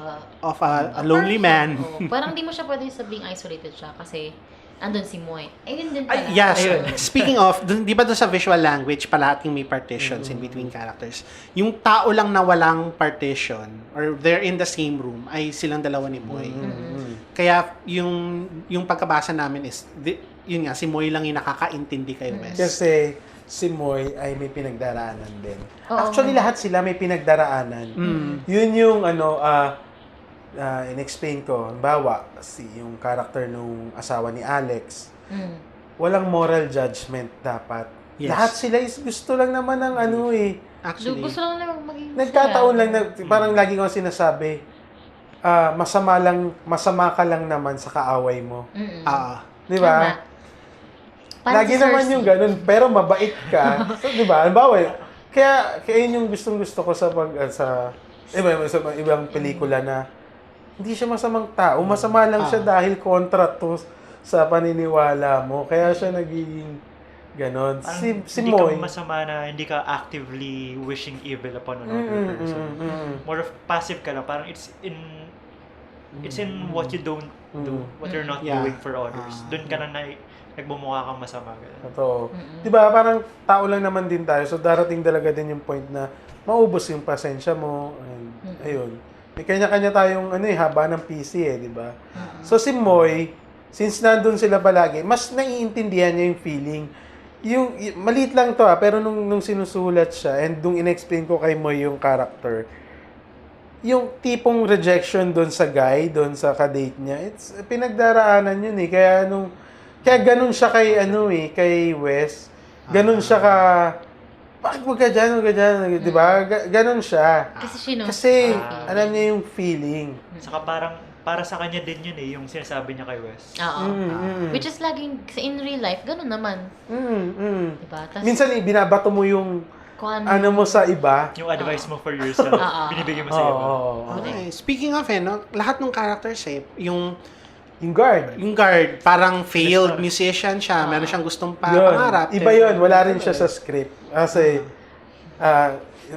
Of a lonely man. Parang di mo siya pwedeng sabing isolated siya kasi andun si Moy. Ayun din pala. Ay, yes. Speaking of, di ba doon sa visual language, palating may partitions in between characters. Yung tao lang na walang partition, or they're in the same room, ay silang dalawa ni Moy. Kaya yung pagkabasa namin is, yun nga, si Moy lang yung nakakaintindi kay Wes. Kasi si Moy ay may pinagdaraanan din. Oo. Actually, lahat sila may pinagdaraanan. Yun yung in-explain ko. Bawa, yung character nung asawa ni Alex, walang moral judgment dapat. Yes. Lahat sila is gusto lang naman ng Actually, Gusto lang naman maging nagkataon lang na, parang lagi ko sinasabi, masama ka lang naman sa kaaway mo. Di ba? Lagi naman yung ganun, pero mabait ka. So, di ba? Halimbawa, kaya yun yung gustong-gusto ko sa ibang pelikula na hindi siya masamang tao. Masama lang siya dahil kontra to sa paniniwala mo. Kaya siya nagiging ganon. Si Hindi Moy. ka masama na hindi ka actively wishing evil upon another person. More of passive ka lang. Parang it's in what you don't do, what you're not doing for others. Doon ka na nagmumukha kang masama. Totoo. Diba, parang tao lang naman din tayo. So, darating talaga din yung point na maubos yung pasensya mo. And, ayun. May kanya-kanya tayong haba ng PC diba? So, si Moy, since nandun sila palagi, mas naiintindihan niya yung feeling. Maliit lang to pero nung sinusulat siya, and nung in-explain ko kay Moy yung character, yung tipong rejection doon sa guy, doon sa kadate niya, it's pinagdaraanan yun kaya ganun siya kay Wes. Ganun siya bakit wag ka dyan, di ba? Ganun siya. Kasi alam niya yung feeling. Saka parang, para sa kanya din yun yung sinasabi niya kay Wes. Oo. Which is laging, in real life, ganun naman. Diba? Minsan, binabato mo yung mo sa iba. Yung advice mo for yourself, binibigay mo sa iba. Okay. Speaking of, lahat ng characters yung guard, parang failed musician siya. Meron siyang gustong pangarap. Iba yun. Wala rin siya sa script. Kasi,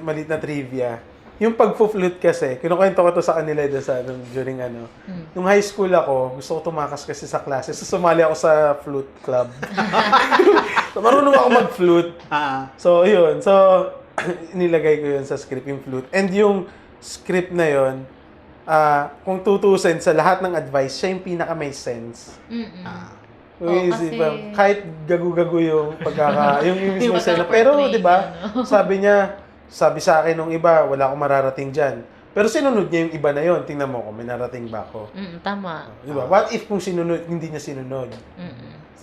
maliit na trivia. Yung pag-flute kasi, kinukwento ko to sa kanila during nung high school ako, gusto ko tumakas kasi sa klase. So, sumali ako sa flute club. So, marunong ako mag-flute. So, yun. So, nilagay ko yun sa script, yung flute. And yung script na yun, kung tutusin sa lahat ng advice, siya yung pinaka may sense. Kasi kahit gagu-gagu yung yung mismo sila. Pero, di ba, sabi sa akin nung iba, wala akong mararating dyan. Pero sinunod niya yung iba na yon. Tingnan mo kung may narating ba ako. Tama. Di ba? What if kung hindi niya sinunod?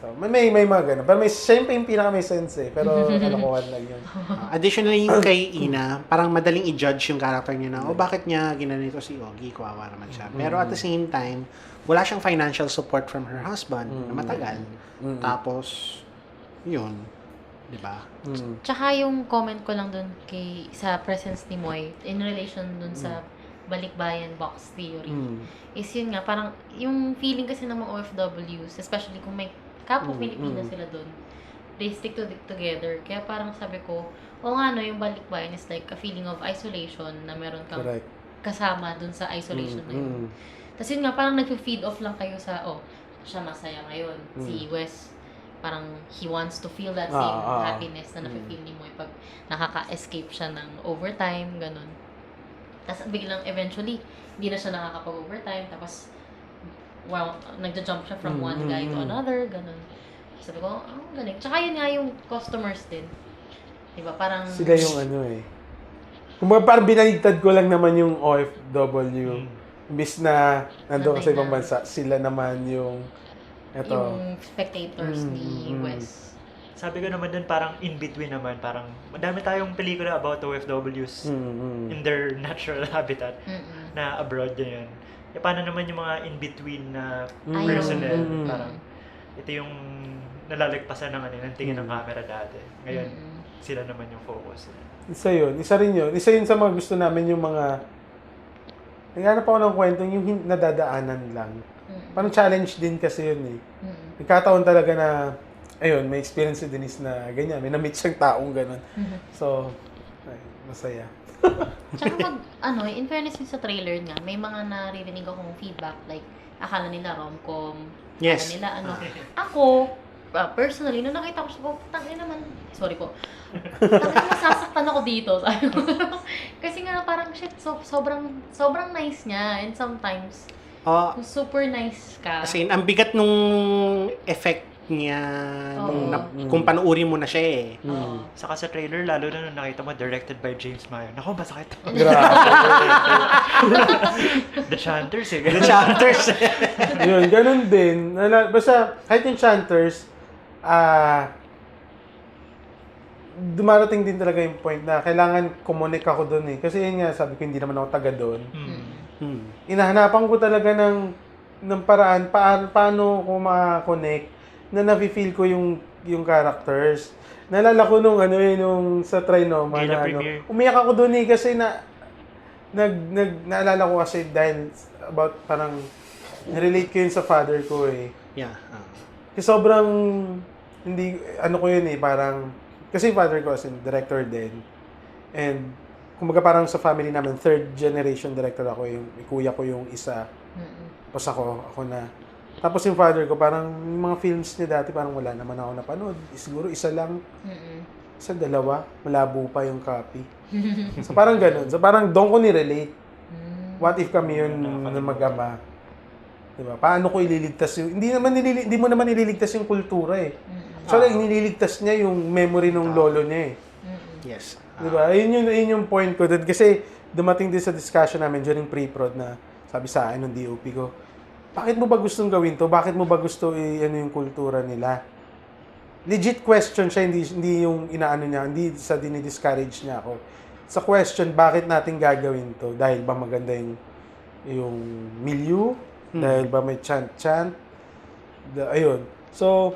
So, may mga ganun. Pero siyempre yung pinaka may sense Pero kalokohan lang yun. Additionally, yung kay Ina, parang madaling i-judge yung character niya na, bakit niya ginanito si Ogie? Kawawa naman siya. Pero at the same time, wala siyang financial support from her husband na matagal. Tapos, yun. Diba? Tsaka yung comment ko lang dun sa presence ni Moy in relation dun sa balikbayan box theory is yun nga, parang yung feeling kasi ng mga OFWs, especially kung may kapwa Pilipinas sila dun, they stick together. Kaya parang sabi ko, yung balikbayan is like a feeling of isolation na meron kang kasama dun sa isolation na yun. Tapos yun nga, parang nag-feed off lang kayo sa, siya masaya ngayon. Si Wes, parang he wants to feel that same happiness na nafe-feel ni Moy pag nakaka-escape siya ng overtime, ganun. Tapos biglang eventually, hindi na siya nakakapag-overtime. Tapos, nagja-jump siya from one guy to another, ganun. Sabi ko, galing. Tsaka yun nga yung customers din. Diba, parang... Sila yung Kumbaga parang binaligtad ko lang naman yung OFW. Imbis na nandun ka sa ibang bansa, sila naman yung yung spectators ni Wes. Sabi ko naman dun, parang in-between naman. Parang madami tayong pelikula about OFWs in their natural habitat na abroad na yun. Paano naman yung mga in-between na personnel? Parang ito yung nalalagpasan ng ng tingin ng camera dati. Ngayon, sila naman yung focus. Isa yun. Isa rin yun. Isa yun sa mga gusto namin yung mga... Naghanap ako ng kwento yung nadadaanan lang. Parang challenge din kasi yun eh. Nagkataon talaga na, ayun, may experience si Denise na ganyan. May na-meet siyang taong gano'n. So, ay, masaya. Tsaka in fairness yung sa trailer nga, may mga naririnig akong feedback, like, akala nila rom-com, Yes. akala nila Ako, personally, nung nakita ko siya, tangin naman, sorry po, tangin masasaktan ako dito. Sabi ko, kasi nga parang, shit, sobrang nice niya, and sometimes, super nice ka. Kasi ang bigat nung effect niya kung panuuri mo na siya eh. Saka sa trailer, lalo na nung nakita mo, directed by James Mayo. Naku, masakit. The Chanters eh. The Chanters. Yun, ganun din. Basta, kahit yung Chanters, dumarating din talaga yung point na kailangan kumunik ako doon eh. Kasi yun nga, sabi ko, hindi naman ako taga doon. Inahanapan ko talaga ng paraan paano ko makakonect na na-feel ko yung characters. Naalala ko nung sa Trinoma na umiyak ako doon eh kasi naalala ko kasi dahil about parang relate ko yun sa father ko eh. Yeah. Kasi sobrang hindi ko yun eh parang kasi father ko as in director din. And kumbaga parang sa family namin third generation director ako, yung kuya ko yung isa. Tapos ako na. Tapos yung father ko, parang yung mga films niya dati, parang wala naman ako napanood. Siguro isa lang, isa, dalawa, malabo pa yung copy. So parang ganun. So parang doon ko ni-relate. What if kami yun na mag-ama? Diba? Paano ko ililigtas yung... Hindi mo naman ililigtas yung kultura eh. So iniligtas niya yung memory ng lolo niya eh. Yes. Diba? Yun yung point ko doon. Kasi dumating din sa discussion namin during pre-prod na sabi sa akin ng DOP ko, bakit mo ba gustong gawin to? Bakit mo ba gusto yung kultura nila? Legit question siya, hindi yung inaano niya, hindi sa dinidiscourage niya ako. Sa question, bakit natin gagawin to? Dahil ba maganda yung milieu? Dahil ba may chant-chant? Ayun. So,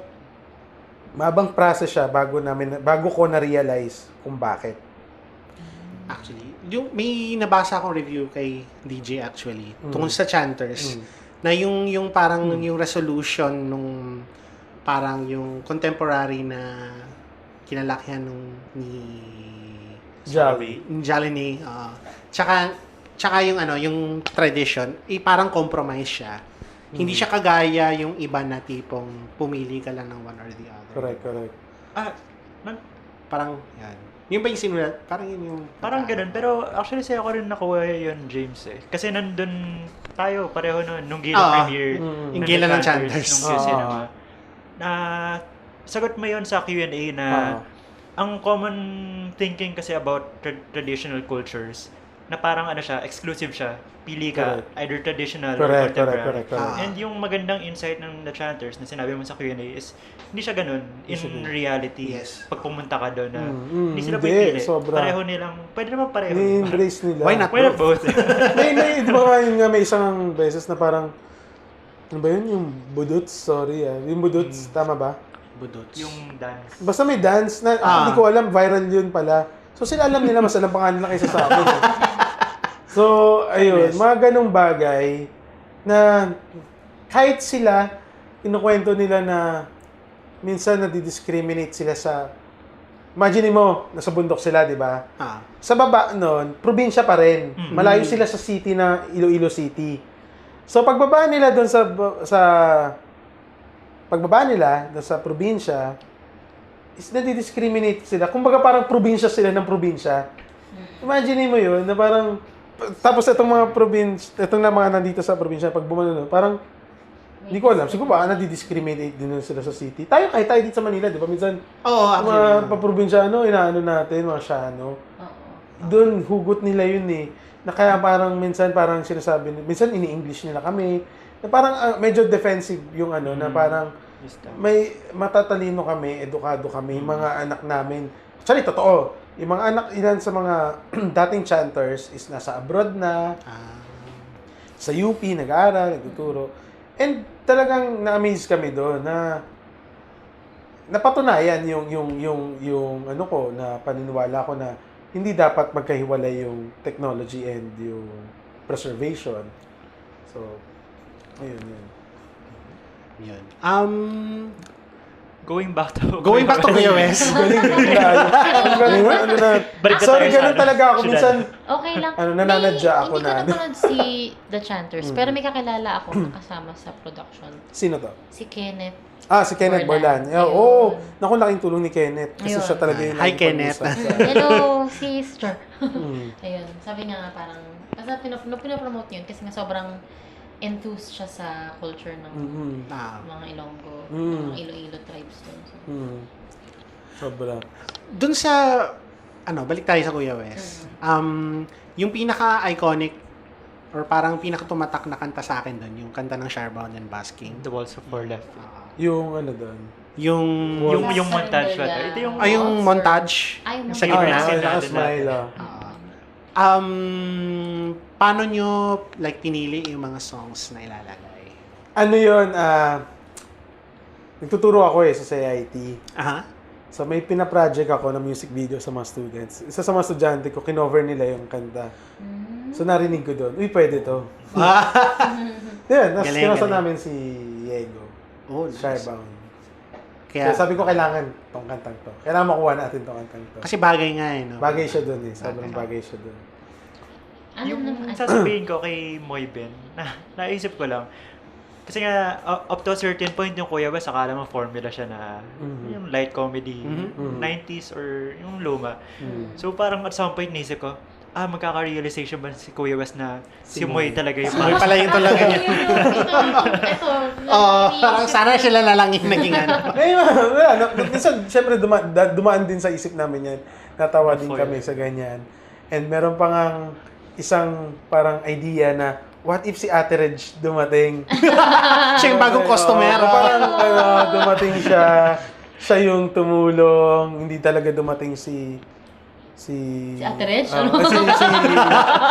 mabang process siya bago ko na-realize kung bakit. Actually, may nabasa akong review kay DJ actually tungkol sa Chanters. Na yung parang yung resolution nung parang yung contemporary na kinalakihan ni Jolene, tsaka yung tradition, parang compromise siya. Hindi siya kagaya yung iba na tipong pumili ka lang ng one or the other. Correct. Parang yan. Yung ba yung sinulat? Parang yun yung... Parang ganun. Pero actually sa'yo ko rin nakuha yun, James eh. Kasi nandun tayo, pareho nung Gila premiere. Yung Gila ng Chanters. Nung Q-Cinema. Sagot mo yun sa Q&A na ang common thinking kasi about traditional cultures na parang exclusive siya. Pili ka, either traditional or contemporary. Correct. And yung magandang insight ng The Chanters na sinabi mo sa Q&A is, hindi siya ganun. In reality, pag pumunta ka doon na, hindi sila pipili. Pareho nilang, pwede naman pareho. I-embrace nila. Why not both? Di ba may isang beses na parang, ano ba yun? Yung budots, sorry yung budots, tama ba? Budots. Yung dance. Basta may dance na, hindi ko alam, viral yun pala. So sila alam nila, mas alam pa nga nila kaysa sa akin. So, ayun, mga ganong bagay na kahit sila, inukwento nila na minsan nadidiscriminate sila sa, imagine mo, nasa bundok sila, di ba? Sa baba nun, probinsya pa rin. Malayo sila sa city na Iloilo City. So, pagbaba nila doon sa probinsya, is nadidiscriminate sila. Kumbaga parang probinsya sila ng probinsya. Imagine mo yun, na parang, tapos itong mga mga nandito sa probinsya, pag bumano, parang, hindi ko alam, siguro ba, nadidiscriminate din sila sa city. Kahit tayo dito sa Manila, di ba? Minsan, mga paprobinsya, inaano natin, mga Siano. Doon, hugot nila yun eh. Na kaya parang minsan, parang sinasabi, minsan ini-English nila kami, na parang medyo defensive yung na parang, may matatalino kami, edukado kami, mga anak namin. Actually, totoo. Yung mga anak, ilan sa mga dating chanters is nasa abroad na, sa UP, nag-aaral, nagtuturo. And talagang na-amaze kami doon na napatunayan yung ano ko, na paniniwala ko na hindi dapat magkahiwalay yung technology and yung preservation. So, ayun. Yun. Going back to Kuya Wes. Galing ano na. Balik na Sorry, tayo sa ganun ano, talaga ako. syudad. Minsan, Okay lang. nananadya ako Hindi na. ko napanood si The Chanters, pero may kakilala ako na kasama sa production. Sino to? Si Kenneth. Si Kenneth Borlan. Ayun. Oo. Naku, laking tulong ni Kenneth. Kasi Ayun. siya talaga yung Hi, Kenneth. Hello, sister. Ayun, sabi niya nga parang, kasi pinapromote yun kasi nga sobrang enthused siya sa culture ng mga Ilonggo, mga Iloilo tribes dun. So. Sobra. Doon sa, balik tayo sa Kuya Wes. Yung pinaka-iconic or parang pinaka-tumatak na kanta sa akin doon, yung kanta ng Sharbound and Basking. The Walls of Four Left. Yung ano doon. Yung Yung montage ba? Ito yung yung montage Ay, yung sa montage. gitna. Nakasmile. Paano nyo like pinili yung mga songs na ilalagay? Ano yun? Nagtuturo ako sa CIT. Aha. So may pina-project ako na music video sa mga students. Isa sa mga estudyante ko, kinover nila yung kanta. So narinig ko doon, uy, pwede to. Yan, Galing, kinasa galing. namin si Diego. Oh, nice. Sharebound. Kaya, So sabi ko, kailangan tong kantang to. Kailangan makuha natin tong kantang to. kasi bagay nga no? Bagay siya doon Sobrang bagay siya doon. Ano yung naman? sasabihin ko kay Moyben, naisip ko lang, kasi nga, up to a certain point yung Kuya Wes, akala mo formula siya na yung light comedy, 90s or yung luma. So parang at some point naisip ko, magkaka-realization ba si Kuya Wes na si Moy talaga yung May pala yung talaga niya. Ito. Parang sana sila na lang yung naging ano. Minsan, syempre, dumaan din sa isip namin yan. Natawa din kami sa ganyan. And meron pa ngang isang parang idea na, what if si Ate Reg dumating? Siya yung bagong customer. Parang dumating siya. Siya yung tumulong. Hindi talaga dumating si Ate Reg?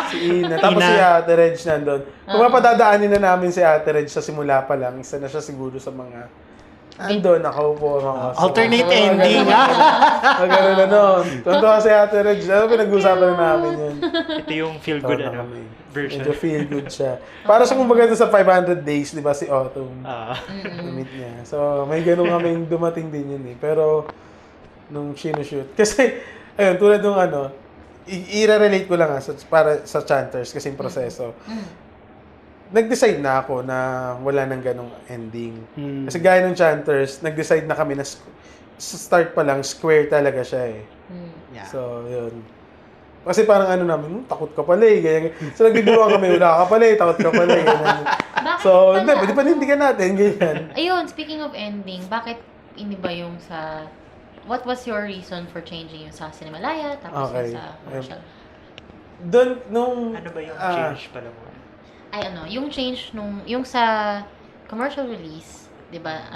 si Ina. Tapos Ina. si Ate Reg nandun. Kung mapadadaanin na namin si Ate Reg sa simula pa lang, isa na siya siguro sa mga andun, nakaupo. Alternate ending, Gano'n na nun. Tuntua si Ate Reg. Pinag-usapan na namin yun. ito yung feel good Tama ano, kami. version. Medyo feel good siya. Para sa kumbaga sa 500 days, di ba, si Autumn. Na-meet niya. So, may ganun kaming dumating din yun Pero, nung sinushoot. Kasi, ayun, tulad nung i-relate ko lang para sa Chanters kasi yung proseso. Nag-decide na ako na wala nang ganong ending. Kasi gaya ng Chanters, nag-decide na kami na sa start pa lang, square talaga siya Yeah. So, yun. Kasi parang namin, takot ka pala ganyan. So, nagdiduruan kami, wala ka pala takot ka pala So, hindi, pwede panindigan natin, ganyan. Ayun, speaking of ending, bakit hindi ba yung sa... What was your reason for changing yung sa Cinemalaya, tapos Okay. yung sa commercial? Doon, nung... Ano ba yung change pala mo? Ay, yung change yung sa commercial release, di ba,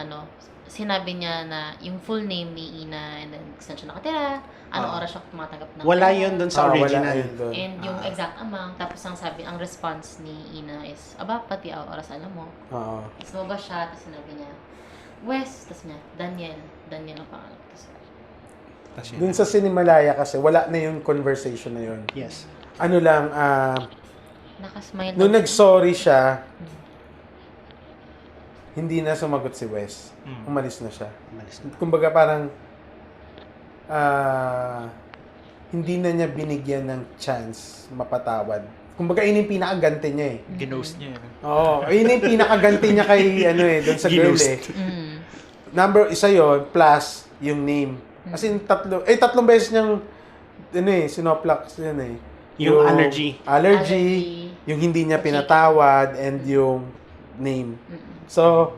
sinabi niya na yung full name ni Ina and then saan siya nakatira, anong oras siya tumatanggap ng Wala pera, yun doon sa original. Wala yun doon. and yung exact amount, tapos ang response ni Ina is, pati oras alam mo. Oo. Tapos lumabas siya, tapos sinabi niya, Wes, tapos niya, Daniel ang pangalan. Tapos, Doon sa Cinemalaya kasi, wala na yung conversation na yun. Yes. Ano lang, nakasmile. nung nag-sorry siya, hindi na sumagot si Wes. Umalis na siya. Kumbaga parang, hindi na niya binigyan ng chance mapatawad. Kumbaga, yun yung pinakaganti niya Ginost niya. Oo, yun yung pinakaganti niya kay, doon sa girl Number, isa yon plus yung name. As in, tatlong beses niyang, sinoplex yun Yung allergy. Allergy, yung hindi niya pinatawad, and yung name. So,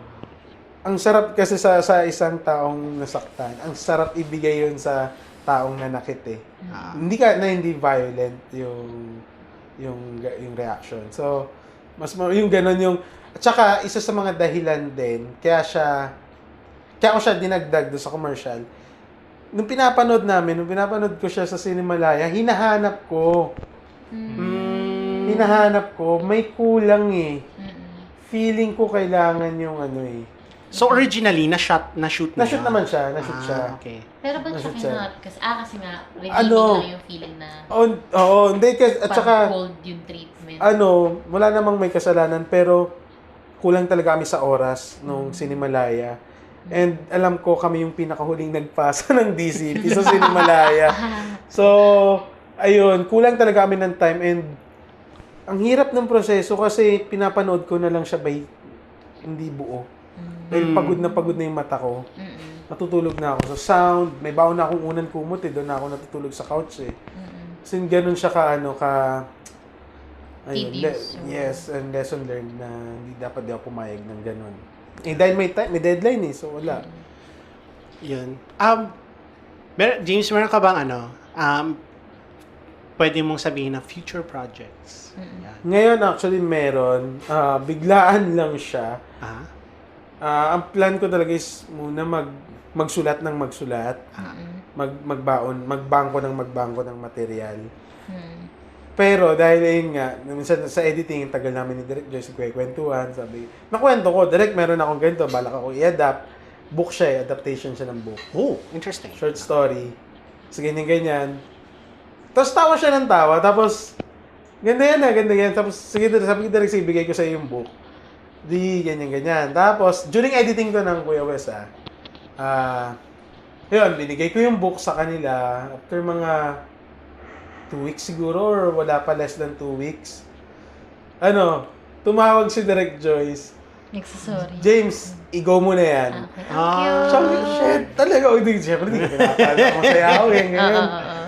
ang sarap kasi sa isang taong nasaktan, ang sarap ibigay yun sa taong nanakit hindi violent yung reaction. So, yung ganun yung, at saka, isa sa mga dahilan din, kaya ako siya dinagdag doon sa commercial. Nung pinapanood ko siya sa Cinemalaya, hinahanap ko, may kulang feeling ko kailangan yung ano eh. So originally, na-shoot Na-shoot naman siya, na-shoot siya. Okay. Pero ba't siya Nasa kinat? Kasi nga, revealing Ano? lang yung feeling na Oo, hindi kasi, at parang saka, cold yung treatment. wala namang may kasalanan, pero kulang talaga kami sa oras nung Cinemalaya. And alam ko kami yung pinakahuling nagpasa ng DCP sa Cinemalaya. So, ayun, kulang talaga kami ng time and ang hirap ng proseso kasi pinapanood ko na lang siya by hindi buo. Dahil pagod na yung mata ko. Natutulog na ako sa sound. May baon na akong unang kumot eh. Doon na ako natutulog sa couch eh. Kasi ganun siya Tedious. yes, and lesson learned na hindi dapat di ako pumayag ng ganun. Eh, dahil may deadline eh. So, wala. Yun. James, meron ka bang pwede mong sabihin na future projects? Yan. Ngayon, actually, meron. Biglaan lang siya. Ang plan ko talaga is muna magsulat ng magsulat. Magbangko ng material. Pero dahil ayun nga, minsan sa editing, tagal namin ni Direk Joyce kwentuhan, sabi, nakwento ko, Direk, meron akong ganito, balak ako i-adapt. Book siya eh, adaptation siya ng book. Oh, interesting. Short story. So, ganyan. Tapos tawa siya ng tawa, tapos, ganda yan. Tapos, sige, sabi ko Direk, bigay ko sa iyo yung book. Di, ganyan. Tapos, during editing ko ng Kuya Wes, yun, binigay ko yung book sa kanila. After mga 2 weeks siguro, or wala pa less than 2 weeks. Tumawag si Direk Joyce. Nagsasorry. James, i-go mo na yan. Okay, thank you. Sabi ko, shit, talaga. Siyempre, hindi ko pinapala. Masaya ako ngayon.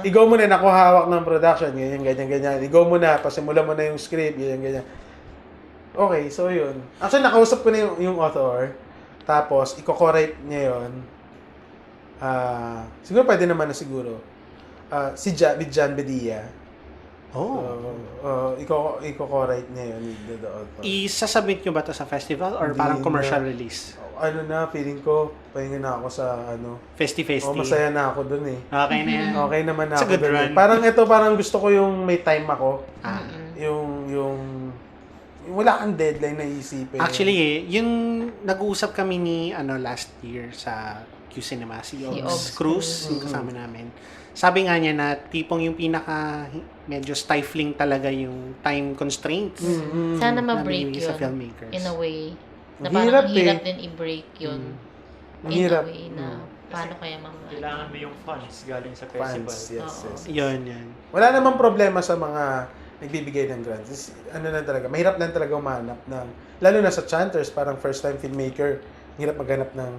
I-go mo na, naku hawak ng production. Ganyan. I-go mo na, pasimulan mo na yung script. Ganyan. Okay, so yun. Actually, nakausap ko na yung author. Tapos, i-co-write niya yun. Siguro pwede naman na siguro. Si Jan Bedia. I-co-write niya yun with the author. Isasubmit nyo ba ito sa festival or Hindi parang commercial na. release? Feeling ko, pahinga na ako sa Festi. masaya na ako dun eh. Okay na yan. Okay naman na It's a ako good dun. run. Parang gusto ko yung may time ako. Yung wala kang deadline na isipin. Actually, yung nag-uusap kami ni last year sa Q Cinema, si Ogs Cruz, yung kasama namin. Sabi nga niya na tipong yung pinaka medyo stifling talaga yung time constraints. Sana na ma-break binibigay yun sa filmmakers. in a way. Na Ang parang hirap hirap din i-break yun. Ang In hirap. a way na paano kaya Kailangan mo yung funds galing sa festival. Fans, yes. Yun. Wala namang problema sa mga nagbibigay ng grants. Na talaga, mahirap lang talaga umanap ng, lalo na sa Chanters, parang first time filmmaker, hirap maghanap ng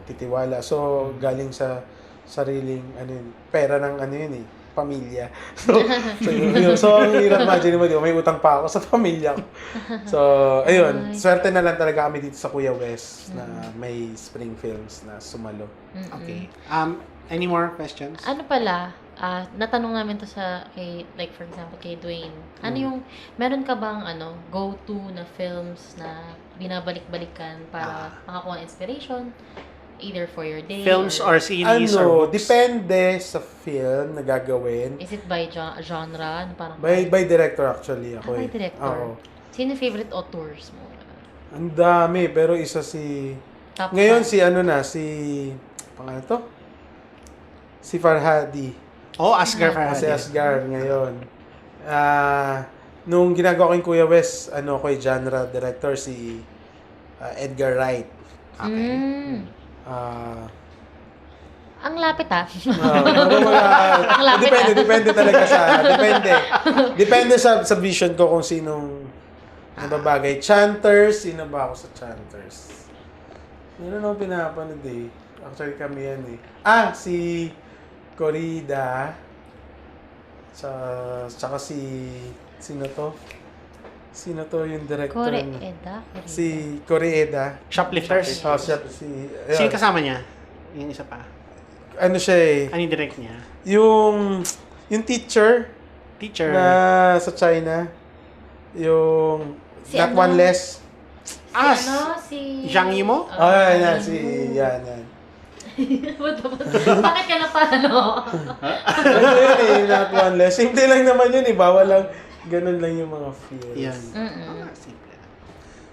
titiwala. So, galing sa sariling pera ng pamilya. So ang hirap, imagine mo, may utang pa ako sa pamilya ko. So, ayun, swerte na lang talaga kami dito sa Kuya Wes na may Spring Films na sumalo. Okay. Any more questions? Ano pala, natanong namin to like for example, kay Dwayne. Ano yung, meron ka bang go-to na films na binabalik-balikan para makakuha ng inspiration? Either for your day? Films or series or books? Depende sa film na gagawin. Is it by genre? Parang By director actually ako by eh. director. Oo. Sino yung favorite authors mo? Ang dami, pero isa si... Top Ngayon five. pangalan to? Si Farhadi. Asghar Si Farhadi. Asghar ngayon. Nung ginagawa ko yung Kuya Wes, ko yung genre director, si Edgar Wright. Okay. Ang lapit Ang lapit, depende talaga depende sa vision ko kung sinong nababagay. Chanters, sino ba ako sa Chanters? Meron akong pinapanood eh. Actually kami yan eh. Si Corrida. Tsaka sino to yung director? Corrida. Si Corrida. Shoplifters? Sino kasama niya? Yung isa pa. Siya eh. Ano yung direct niya? Yung teacher na sa China. Yung Si Not One Less. Si Zhang Yimou? Yan. Bakit ka na paano? Yun eh, Not One Less. Simple lang naman yun eh. Bawal lang. Ganun lang yung mga feels. Yan. Simple.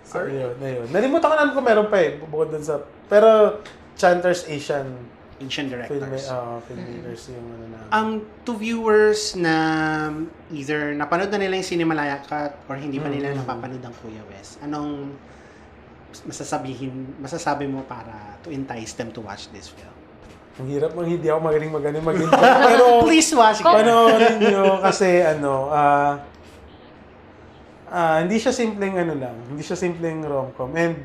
So, ayun. Nalimutan ko na kung meron pa eh. Bukod dun sa... Pero, Chanter's Asian Asian directors. filmmakers yung ano na. To viewers na either napanood na nila yung Cinemalaya Cut or hindi pa nila napapanood ang Kuya Wes, anong masasabi mo para to entice them to watch this film? Ang hirap hindi ako magaling pero Please watch it. panoorin nyo kasi hindi siya simpleng hindi siya simpleng rom-com. And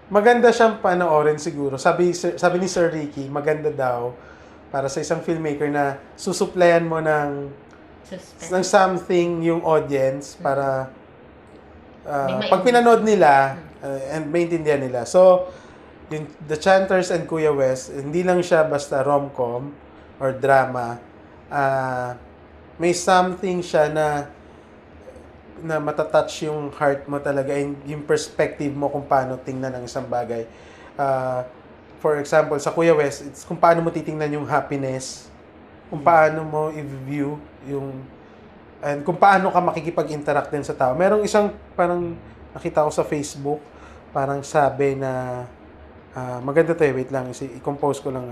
maganda siyang panoorin siguro. Sabi ni Sir Ricky, maganda daw para sa isang filmmaker na susuplayan mo ng something yung audience para pag pinanood nila and maintindihan nila. So, The Chanters and Kuya Wes, hindi lang siya basta rom-com or drama. May something siya na matatouch yung heart mo talaga, yung perspective mo kung paano tingnan ang isang bagay. For example, sa Kuya Wes, it's kung paano mo titingnan yung happiness, kung paano mo i-view and kung paano ka makikipag-interact din sa tao. Merong isang parang nakita ko sa Facebook, parang sabi na maganda to wait lang, i-compose ko lang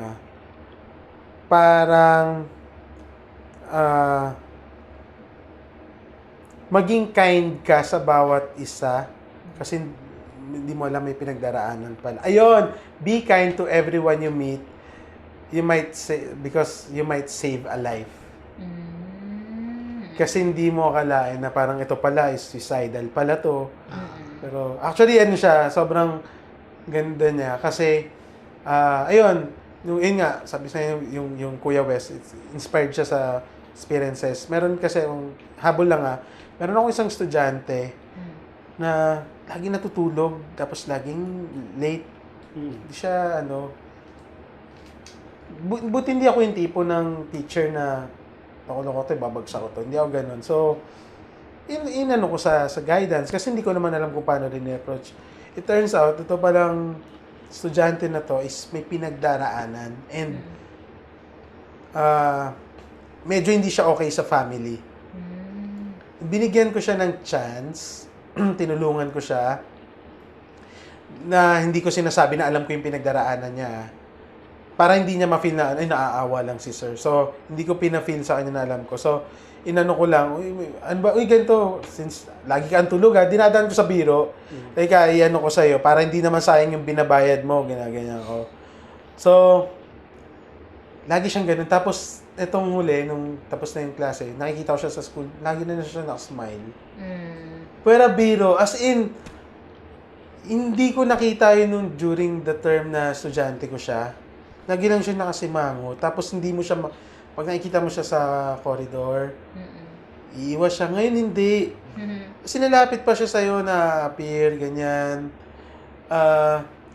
parang maging kind ka sa bawat isa kasi hindi mo alam may pinagdaraanan pala. Ayun, be kind to everyone you meet. Because you might save a life. Kasi hindi mo akalain na parang ito pala is suicidal pala to. Pero actually siya, sobrang ganda niya kasi ayun, yun nga, sabi sa yung Kuya Wes, inspired siya sa experiences. Meron kasi habol lang meron akong isang estudyante na lagi natutulog tapos laging late. Hindi siya buti hindi ako yung tipo ng teacher na loko-loko to, babagsak ko to. Hindi ako ganun. So, inano ko sa guidance kasi hindi ko naman alam kung paano rin i-approach. It turns out, ito palang estudyante na to is may pinagdaraanan and medyo hindi siya okay sa family. Binigyan ko siya ng chance, tinulungan ko siya, na hindi ko sinasabi na alam ko yung pinagdaraanan niya. Para hindi niya ma-feel na, naaawa lang si sir. So, hindi ko pina-feel sa kanya na alam ko. So, inano ko lang, ganito, since lagi ka ang tulog dinadaan ko sa biro, iano ko sa'yo, para hindi naman sayang yung binabayad mo, ginaganyan ko. So, lagi siyang ganun. Tapos, etong huli, nung tapos na yung klase, nakikita ko siya sa school, lagi na siya nakasmile. Pero biro, as in, hindi ko nakita yun nung during the term na estudyante ko siya. Lagi lang siya nakasimango. Tapos, hindi mo siya, pag nakikita mo siya sa corridor, iiwas siya. Ngayon, hindi. Kasi nalapit pa siya sa'yo na appear, ganyan.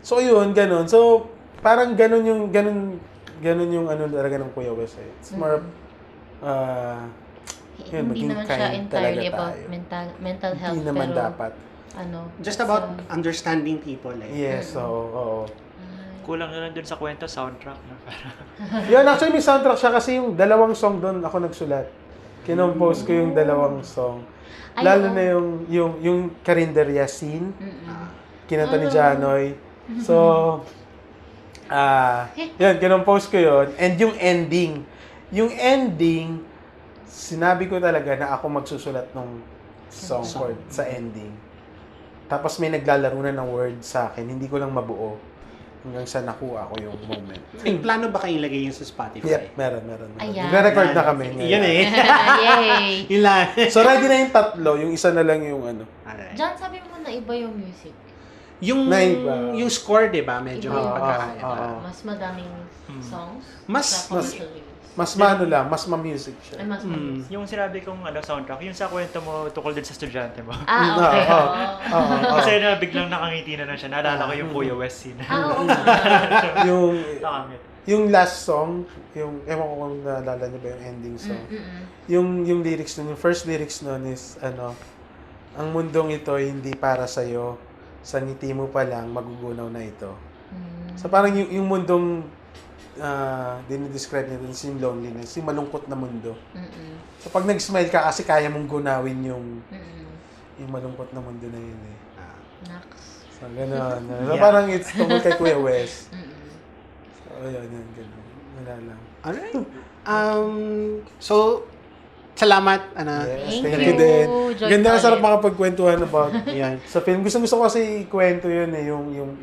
So, yun, ganun. So, parang ganun yung talaga ng Kuya Wes. It's more hindi naman siya entirely about mental health. Hindi naman dapat. Just about understanding people. Yes, oo. Kulang na lang dun sa kwento, soundtrack na parang. Yun, actually may soundtrack siya kasi yung dalawang song doon ako nagsulat. Kinompose ko yung dalawang song. Lalo na yung Karinderya scene. Kinanta ni Janoy. So, yun, kinompose ko yun. And yung ending, sinabi ko talaga na ako magsusulat ng song chord sa ending. Tapos may naglalaro na ng word sa akin. Hindi ko lang mabuo. Hanggang sa nakuha ko yung moment. May plano ba kayong ilagay yun sa Spotify? Yep, meron. Ayan. Nagre-record na kami. Yun Yay! Yun lang. So, ready na yung tatlo. Yung isa na lang yung Alright. John, sabi mo na iba yung music. Yung score, di ba? Medyo may pagkakaiba. Mas madaming songs. mas ma-music siya. Mas music. Yung sinabi kong soundtrack, yung sa kwento mo tukol din sa estudyante mo. Okay. Kasi biglang nakangiti na siya. Naalala ko yung Kuya Wes scene. Oo. yung last song, ewan ko kung naalala niyo ba yung ending song. Yung lyrics nun, yung first lyrics nun is, ang mundong ito hindi para sa'yo, sa ngiti mo pa lang, magugunaw na ito. So parang yung mundong dinidescribe niya dun yung loneliness, yung malungkot na mundo. So pag nag-smile ka kasi kaya mong gunawin yung malungkot na mundo na yun Nax. So, gano'n. So, parang it's tungkol kay Kuya Wes. So, ayun, gano'n. Wala lang. Alright. So, salamat. Yes, Thank thank you. you din. Joy Ganda, ulit. sarap makapagkwentuhan about Ayan. sa film. Gusto ko kasi kwento yun eh, yung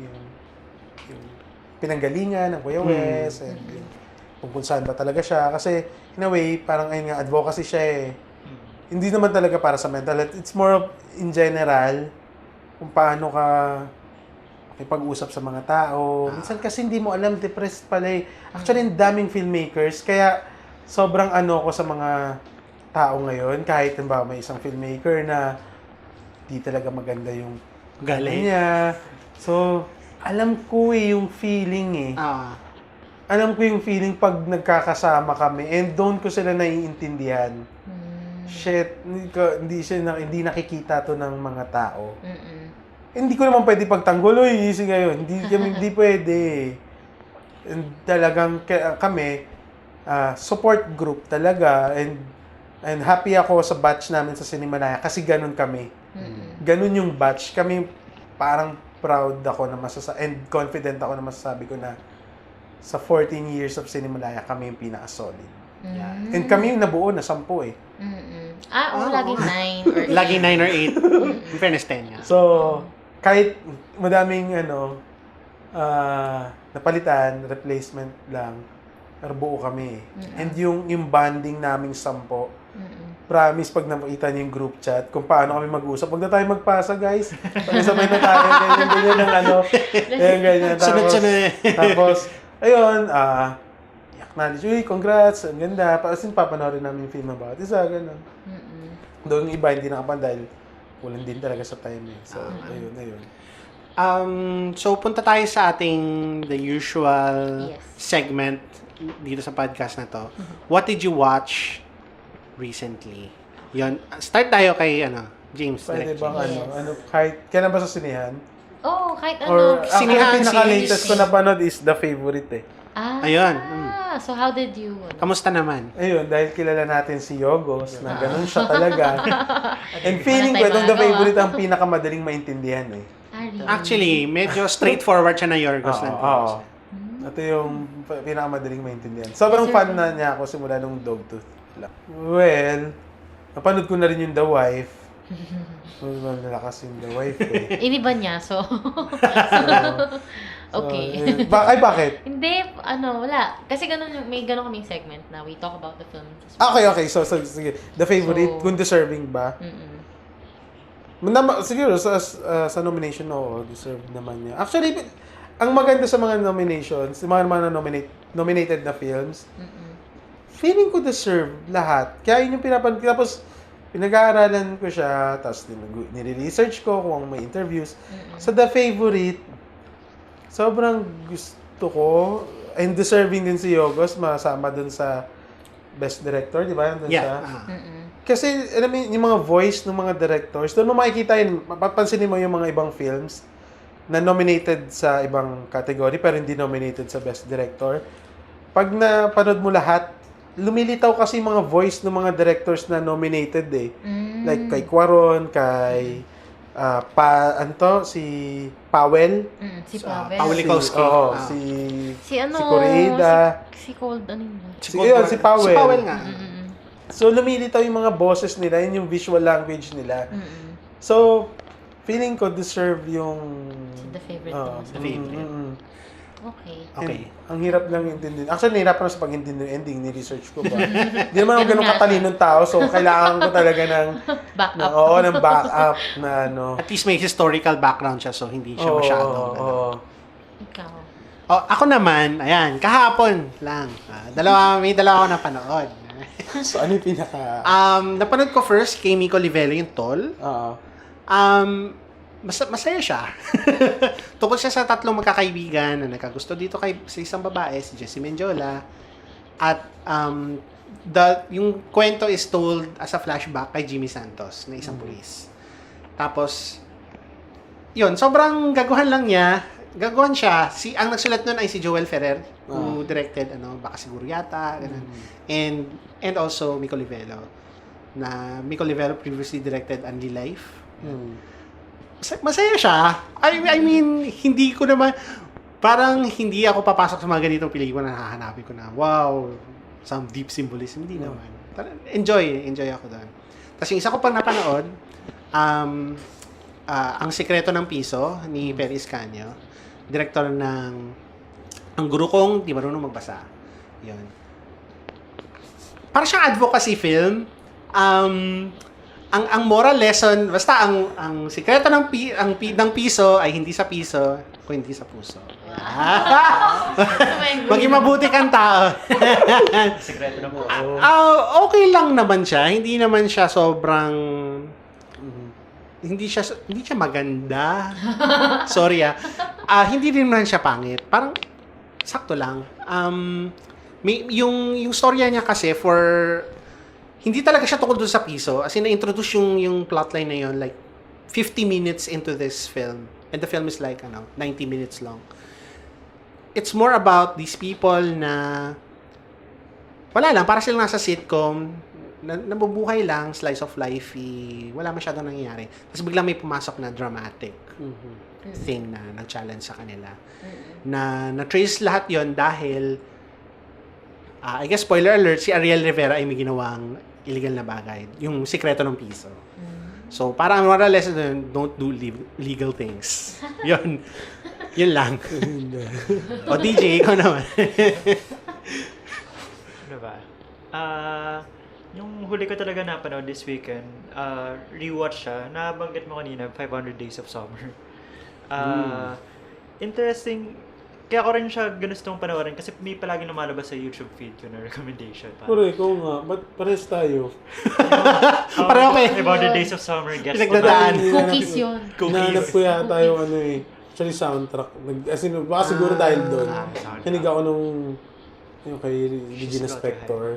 pinanggalingan ng Kuya Wes, and kung saan ba talaga siya. Kasi, in a way, parang ayun nga, advocacy siya eh. Hindi naman talaga para sa mental health. It's more of, in general, kung paano ka makipag-usap sa mga tao. Minsan kasi hindi mo alam, depressed pala eh. Actually, ang daming filmmakers, kaya sobrang ko sa mga tao ngayon, kahit may isang filmmaker na di talaga maganda yung Galing. niya. So, alam ko yung feeling eh. Alam ko yung feeling pag nagkakasama kami and doon ko sila naiintindihan. Shit, hindi nakikita to ng mga tao. Hindi ko naman pwede pagtanggol, easy ngayon. Hindi pwede. And talagang kami, support group talaga, and happy ako sa batch namin sa Cinemalaya kasi ganun kami. Ganun yung batch. Kami parang proud ako na and confident ako na masasabi ko na sa 14 years of Cinemalaya, kami yung pinaka-solid. And kami yung nabuo na 10 eh. Laging 9 or 8. Laging 9 or 8. In fairness, 10 nga. So, kahit madaming napalitan, replacement lang, pero buo kami. And yung bonding naming 10, promise pag nakita niyo yung group chat, kung paano kami mag-usap, huwag na tayo magpasa, guys. Pag-isabay na tayo, ganyan ng ganyan. Tapos, ayun, acknowledge, congrats, ang ganda. Kasi papanoorin namin yung film about isa, gano'n. Doon yung iba, hindi nakapan dahil kulang din talaga sa time eh. So, ayun. So, punta tayo sa ating the usual segment dito sa podcast na to. What did you watch recently? Yun. Start tayo kay, James. Pwede direct bang James. kahit, kailan ba sa sinihan? Kahit Or, ang Sinihan, pinaka-latest series. ko napanood is The Favorite eh. Ayun. So how did you... Kamusta naman? Ayun, dahil kilala natin si Yogos, na ganun siya talaga. And feeling Wala ko, itong tayong The Favorite magawa. ang pinakamadaling maintindihan eh. Actually, medyo straightforward siya na Yorgos Oo, lang. oo. Ito yung pinakamadaling maintindihan. Sobrang fan na niya ako simula nung Dogtooth. Well, napanood ko na rin yung The Wife. Malakas yung The Wife eh. Iniba niya, so... Okay. Bakit? Hindi, wala. Kasi may ganun kaming segment na we talk about the film. Okay. So, sige. The Favorite, kung deserving ba? Siguro, sa nomination, deserve naman niya. Actually, ang maganda sa mga nominations, mga nominated na films, feeling ko deserve lahat. Kaya yun yung pinapanood. Tapos, pinag-aaralan ko siya, tapos nire-research ko kung may interviews. Sa The Favorite, sobrang gusto ko, and deserving din si Yogos, masama dun sa Best Director, di ba? Kasi, alam mo, yung mga voice ng mga directors, doon mo makikita yun, mapapansinin mo yung mga ibang films na nominated sa ibang category, pero hindi nominated sa Best Director. Pag napanood mo lahat, lumilitaw kasi yung mga voice ng mga directors na nominated eh. Like kay Cuaron, kay si Powell. Si Pavel. Pawlikowski. Si Correida. Si Cold, Si Powell. Si Powell nga. So, lumilitaw yung mga boses nila, yun yung visual language nila. So, feeling ko deserve yung... The Favorite. The Favorite. Okay. Okay. Ang hirap lang intindihin. Actually, nahirap ako sa pag-intindi ng ending, ni-research ko ba. Hindi naman ako ganun katalinong tao, so kailangan ko talaga ng... Backup. ng backup na At least may historical background siya, so hindi siya masyado. Ikaw. Ako naman, ayan, kahapon lang. May dalawa ako napanood. So, ano yung pinaka... Napanood ko first kay Miko Livelo yung Tol. Masaya siya. Tungkol siya sa tatlong magkakaibigan na nagkagusto dito sa isang babae, si Jessie Mendiola. At yung kwento is told as a flashback kay Jimmy Santos na isang pulis. Tapos, yun, sobrang gaguhan lang niya. Gaguhan siya. Ang nagsulat nun ay si Joel Ferrer, who directed, baka siguro yata, ganun. And also Miko Livelo. Na Miko Livelo previously directed Only Life. masaya siya. I mean, hindi ko naman, parang hindi ako papasok sa mga ganitong pelikula na hahanapin ko na, wow, some deep symbolism. Hindi naman. Enjoy ako doon. Tapos yung isa ko pang napanood, Ang Sikreto ng Piso ni Perry Iscanio, director ng Ang Guro Kong Di Marunong Magbasa. Yun. Para siyang advocacy film. Ang moral lesson, basta ang sikreto ng piso ay hindi sa piso, kundi sa puso. Maging mabuti kang tao. Sekreto na po. Okay lang naman siya. Hindi naman siya sobrang hindi siya maganda. Sorry hindi din naman siya pangit. Parang sakto lang. Yung storya niya kasi hindi talaga siya tungkol doon sa piso. As in, na-introduce yung plotline na yun like 50 minutes into this film. And the film is like 90 minutes long. It's more about these people na wala lang, para silang nasa sitcom, nabubuhay lang, slice of life, wala masyadong nangyayari. Tapos biglang may pumasok na dramatic thing na nag-challenge sa kanila. Na-trace lahat yon dahil I guess spoiler alert, si Ariel Rivera ay may ginawang illegal na bagay. Yung Sikreto ng Piso. So, parang moral lesson doon, don't do legal things. Yun. Yun lang. O DJ, ikaw naman. Ano ba? Yung huli ko talaga napanood this weekend, rewatch siya. Nabanggit mo kanina, 500 Days of Summer. Interesting. Kaya ko rin siya gustong panoorin kasi may palagi lumalabas sa YouTube feed ko na recommendation. Pero ikaw nga, ba't pares tayo? Pareho kayo. 500 Days of Summer, guess Pinagdadaan. Cookies yun. Nahanap ko yata yung actually soundtrack. Baka siguro dahil doon. Kinig ako yung kay Regina Spector.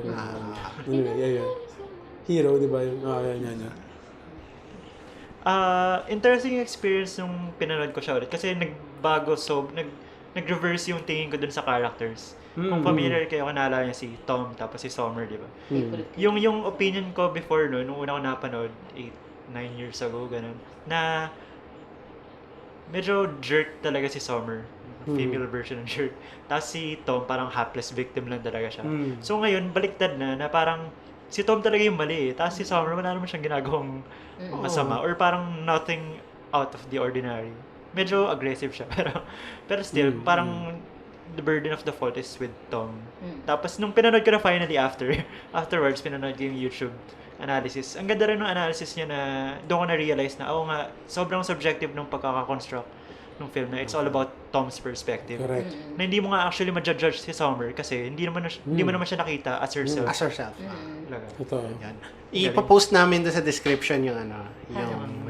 Anyway, ayun. Hero, di ba? Yan. Interesting experience nung pinanood ko siya ulit kasi nag-reverse yung tingin ko dun sa characters. Kung familiar kayo, kanala niya si Tom tapos si Summer, di ba? Yung opinion ko before nung una ko napanood 8-9 years ago, ganun, na medyo jerk talaga si Summer. Female version ng jerk. Tapos si Tom parang hapless victim lang talaga siya. So ngayon, baliktad na parang si Tom talaga yung mali eh. Tapos si Summer, wala naman siyang ginagawang masama or parang nothing out of the ordinary. Medyo aggressive siya, pero still, parang the burden of the fault is with Tom. Tapos, nung pinanood ko na finally afterwards, pinanood ko yung YouTube analysis. Ang ganda rin ng analysis niya na doon ko na-realize na, nga, sobrang subjective ng pagkaka-construct ng film na it's all about Tom's perspective. Correct. Na hindi mo nga actually ma-judge si Summer kasi hindi mo naman siya nakita as herself. As herself. Talaga. Totoo. Yan. Ipopost namin doon sa description yung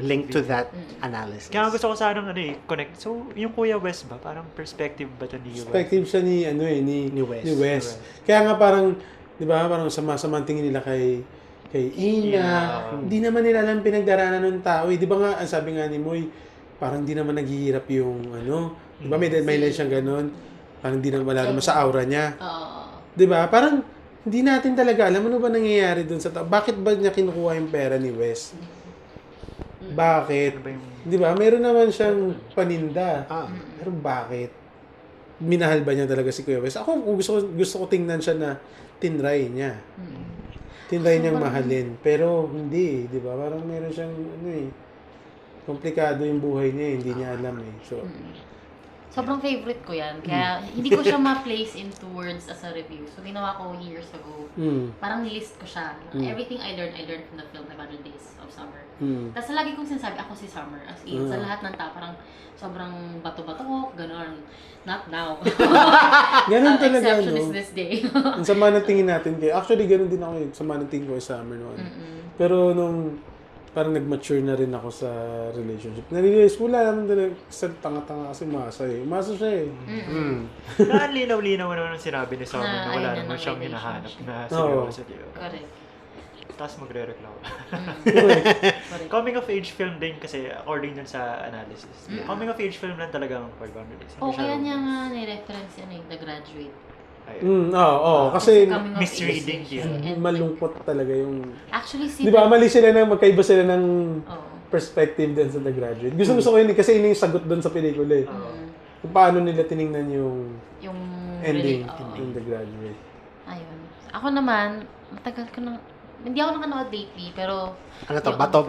link to that analysis. Kaya gusto ko sanang connect. So, yung Kuya West ba? Parang perspective ba ito ni West? Perspective siya ni West. West. Kaya nga parang, di ba, parang sama-sama tingin nila kay Ina. Hindi naman nila alam pinagdaraanan ng tao. Di ba nga, ang sabi nga ni Moy, parang di naman naghihirap yung di ba may line siyang ganun? Parang di naman wala naman sa aura niya. Di ba? Parang hindi natin talaga alam ano ba nangyayari dun sa tao. Bakit ba niya kinukuha yung pera ni Wes? Bakit? Di ba? Meron naman siyang paninda. Pero bakit? Minahal ba niya talaga si Kuya Wes? Ako gusto ko tingnan siya na tinry niya. Tinry niyang mahalin. Pero hindi, di ba? Parang meron siyang komplikado yung buhay niya, hindi niya alam eh. So, sobrang favorite ko yan. Kaya hindi ko siya ma-place into words as a review. So, ginawa ko years ago. Parang nilist ko siya. Everything I learned from the film 500 Days of Summer. Tapos lagi kong sinasabi, ako si Summer. As in, sa lahat ng tao, parang sobrang bato-bato ko, gano'n. Not now. ganun talaga, exception is this day. ang sama ng tingin natin kay, actually, ganun din ako sama ng tingin ko kay Summer noon. Pero nung parang nag-mature na rin ako sa relationship. Narealize ko, wala naman talaga sa tanga-tanga kasi Masa eh. Masa siya eh. Linaw-linaw naman ang sinabi ni Summer na wala naman siyang hinahanap na seryoso. Correct. Tapos magre-reklamo. Coming of age film din kasi according dun sa analysis. Coming of age film lang talaga ang 500 Days. Kaya niya nga ni-reference yan The Graduate. Kasi misreading yun. malungkot talaga yung... Actually, di ba, mali sila magkaiba sila ng perspective din sa The Graduate. Gusto ko yun kasi yun yung sagot doon sa pelikula eh. Kung paano nila tiningnan yung ending in The Graduate. Ayun. Ako naman, matagal ko nang, hindi ako nakanood lately, pero... Ano to? yung- Bato.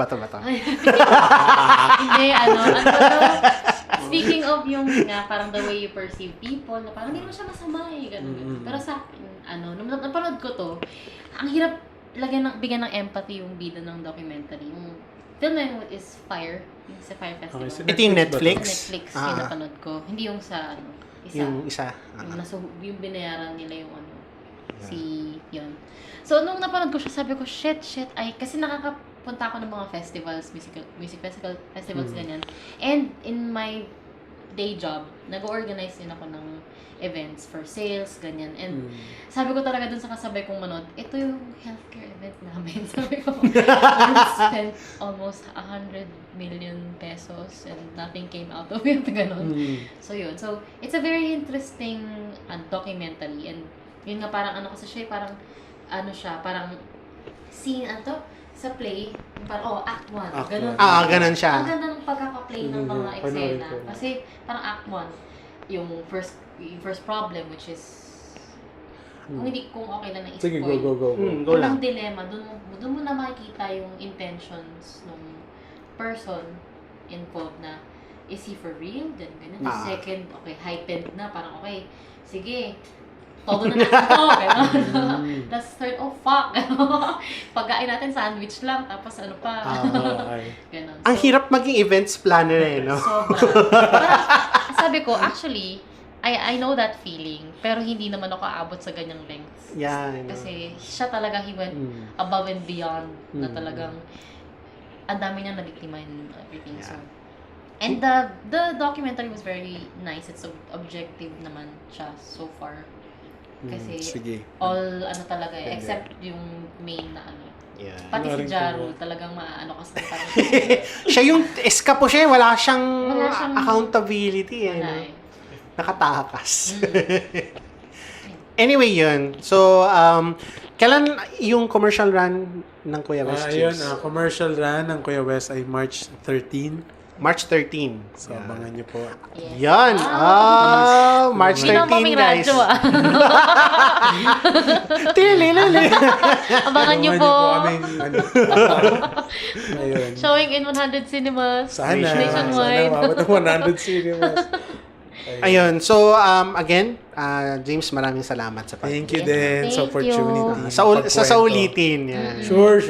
Hindi, speaking of yung nga, parang the way you perceive people, na parang hindi naman siya masama eh, ganun. Pero sa akin, nung napanood ko to, ang hirap bigyan ng empathy yung bida ng documentary. Yung film na yun is Fire, yung sa Fire Festival. Okay, so Ito yung Netflix? Netflix yung napanood ko. Hindi yung sa isa. Yung isa. Yung binayaran nila yung yun. So, nung napanood ko siya, sabi ko, shit, kasi nakakapunta ako ng mga festivals, music festivals, ganyan. And in my day job, nag-organize din ako ng events for sales, ganyan. And sabi ko talaga dun sa kasabay kong manood, ito yung healthcare event namin. Sabi ko, we spent almost 100 million pesos and nothing came out of it, ganun. So, yun. So, it's a very interesting documentary. And yun nga, parang kasi siya, parang scene, sa play, parang, act 1. Ganun. Ganun siya. Ang ganda ng pagkaka-play ng mga eksena. Kasi, parang act 1, yung first problem, which is, kung okay lang na i-spoil. Sige, go. Go lang. Yung dilemma, dun mo na makikita yung intentions ng person involved na, is he for real? Then, ganun. Second, okay, heightened na, parang, okay, sige, todo na natin to, gano'n. Tapos third, fuck, pagkain natin sandwich lang, tapos ano pa, gano'n. Ang hirap maging events planner no? Sobra. Parang, sabi ko, actually, I know that feeling, pero hindi naman ako aabot sa ganyang lengths. Yeah, Kasi siya talaga, he went above and beyond, na talagang, ang dami niyang nabiktima and everything. So, and the documentary was very nice. It's objective naman siya so far. Kasi all talaga except yung main na Yeah. Pati si Jarul talagang maano kasi parang siya yung eskapo siya, wala siyang accountability nakatakas. Anyway, yun. So, kailan yung commercial run ng Kuya West? Commercial run ng Kuya West ay March 13. March 13. So, abangan nyo po. Yan. March 13, guys. Abangan nyo po. Ayun. Showing in 100 cinemas. Sana Nationwide. mabot ng 100 cinemas. Ayun. So, again, James, maraming salamat sa Thank you din sa Thank you. opportunity. sa ulitin. Yan. Sure.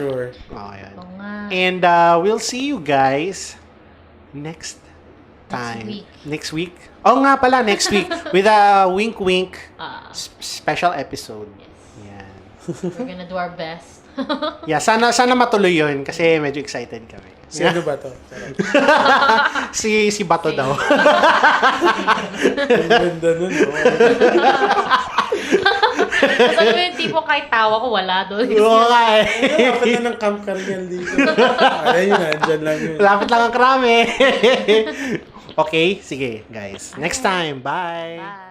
Yan. Oo nga. And we'll see you guys next time. Next week. Oh nga pala, next week with a wink special episode. Yes. We're gonna do our best. Yeah, sana matuloy 'yon kasi medyo excited kami. Sino ba to? si Bato daw. Ang ganda nun. Kasi ano yung tipo kahit tawa ko, wala doon. Oo nga eh. Lapit na ng Camp Carniel dito. Ayun na, dyan lang yun. Lapit lang ang krami. Okay, sige guys. Next time. Bye.